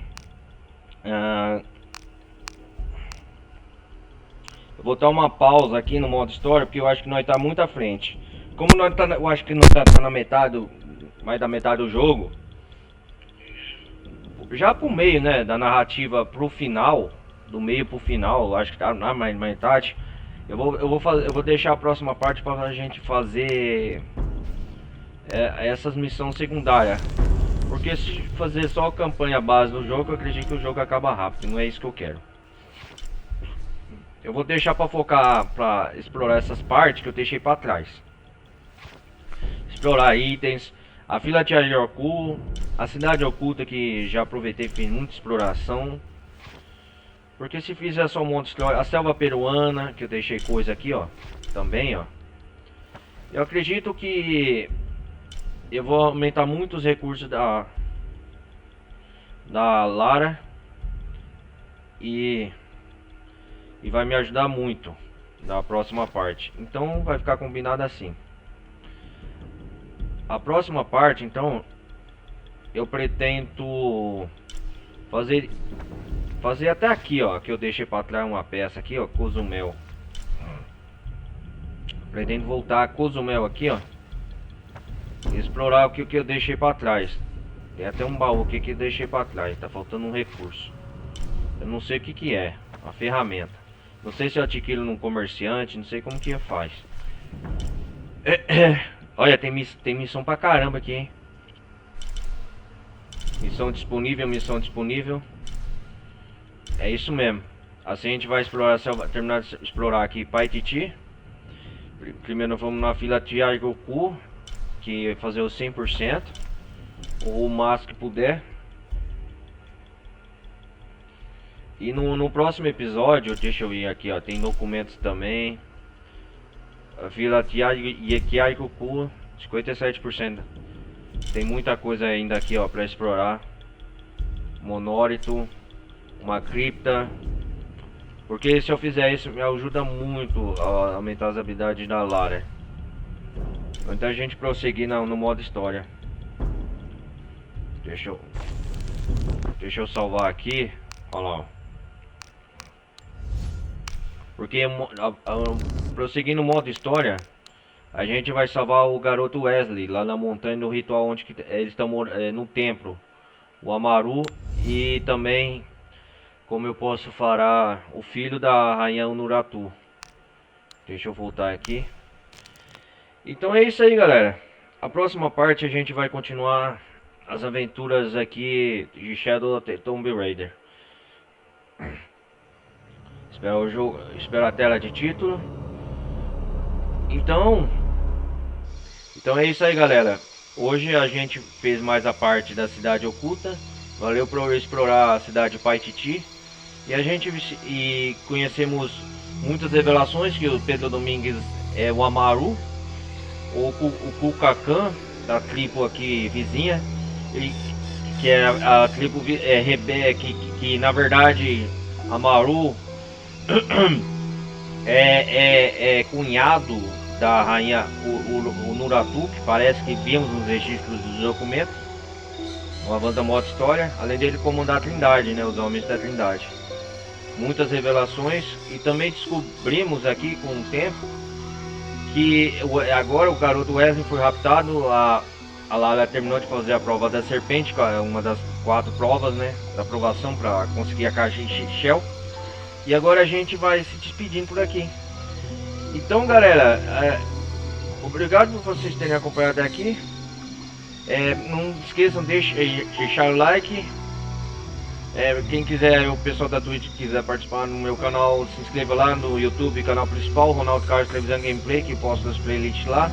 Eu vou dar uma pausa aqui no modo história, porque eu acho que nós tá muito à frente. Como nós tá, eu acho que nós tá na metade, mais da metade do jogo. Já pro meio, né, da narrativa pro final, do meio pro final, acho que tá na metade. Eu vou deixar a próxima parte para a gente fazer essas missões secundárias. Porque se fazer só a campanha base do jogo, eu acredito que o jogo acaba rápido. Não é isso que eu quero. Eu vou deixar para focar, para explorar essas partes que eu deixei para trás. Explorar itens, a fila de Yaku, a cidade oculta que já aproveitei e fiz muita exploração. Porque se fizer só um monte de história, a selva peruana, que eu deixei coisa aqui, ó, também, ó. Eu acredito que eu vou aumentar muito os recursos da Lara e vai me ajudar muito na próxima parte. Então vai ficar combinado assim. A próxima parte, então, eu pretendo fazer até aqui, ó, que eu deixei para trás uma peça aqui, ó, Cozumel. Pretendo voltar a Cozumel aqui, ó, e explorar o que eu deixei para trás. Tem até um baú aqui que eu deixei para trás, tá faltando um recurso. Eu não sei o que é, uma ferramenta. Não sei se eu adquiro num comerciante, não sei como que faz. Olha, tem missão pra caramba aqui, hein. Missão disponível. É isso mesmo. Assim a gente vai explorar, terminar de explorar aqui Paititi. Primeiro vamos na fila de Yaku, que fazer o 100%, ou o máximo que puder. E no próximo episódio, deixa eu ir aqui, ó, tem documentos também. A fila de Yaku, 57%. Tem muita coisa ainda aqui, ó, para explorar. Monólito, uma cripta. Porque se eu fizer isso, me ajuda muito a aumentar as habilidades da Lara. Então a gente prosseguir no modo história. Deixa eu salvar aqui. Olha lá. Porque prosseguindo no modo história, a gente vai salvar o garoto Wesley lá na montanha do ritual, onde que eles estão no templo, o Amaru, e também como eu posso falar o filho da rainha Unuratu. Deixa eu voltar aqui. Então é isso aí, galera. A próxima parte a gente vai continuar as aventuras aqui de Shadow of the Tomb Raider. Espera a tela de título. Então é isso aí, galera. Hoje a gente fez mais a parte da cidade oculta. Valeu por explorar a cidade de Paititi. E conhecemos muitas revelações, que o Pedro Domingues é o Amaru, o Kukulkan, da tribo aqui vizinha, que é a tribo Rebeca, que na verdade Amaru é cunhado da rainha Unuratu, que parece que vimos nos registros dos documentos. Uma banda modo história, além dele comandar a Trindade, né, os homens da Trindade. Muitas revelações, e também descobrimos aqui com o tempo que agora o garoto Wesley foi raptado, a Lara terminou de fazer a prova da serpente, uma das 4 provas, né, da aprovação para conseguir a caixa Shell. E agora a gente vai se despedindo por aqui. Então, galera, obrigado por vocês terem acompanhado até aqui. Não esqueçam de deixar o like. Quem quiser, o pessoal da Twitch quiser participar no meu canal, se inscreva lá no YouTube, canal principal, Ronaldo Carlos Televisão Gameplay, que posto as playlists lá.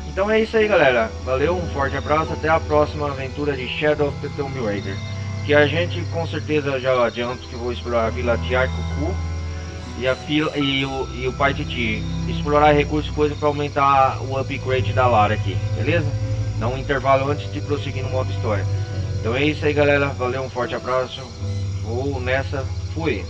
Então é isso aí, galera. Valeu, um forte abraço, até a próxima aventura de Shadow of the Tomb Raider. Que a gente, com certeza, já adianto que vou explorar a Vila Tiarcucu e o Paititi. Explorar recursos, coisa para aumentar o upgrade da Lara aqui, beleza? Dá um intervalo antes de prosseguir no modo história. Então é isso aí, galera. Valeu, um forte abraço. Vou nessa. Fui.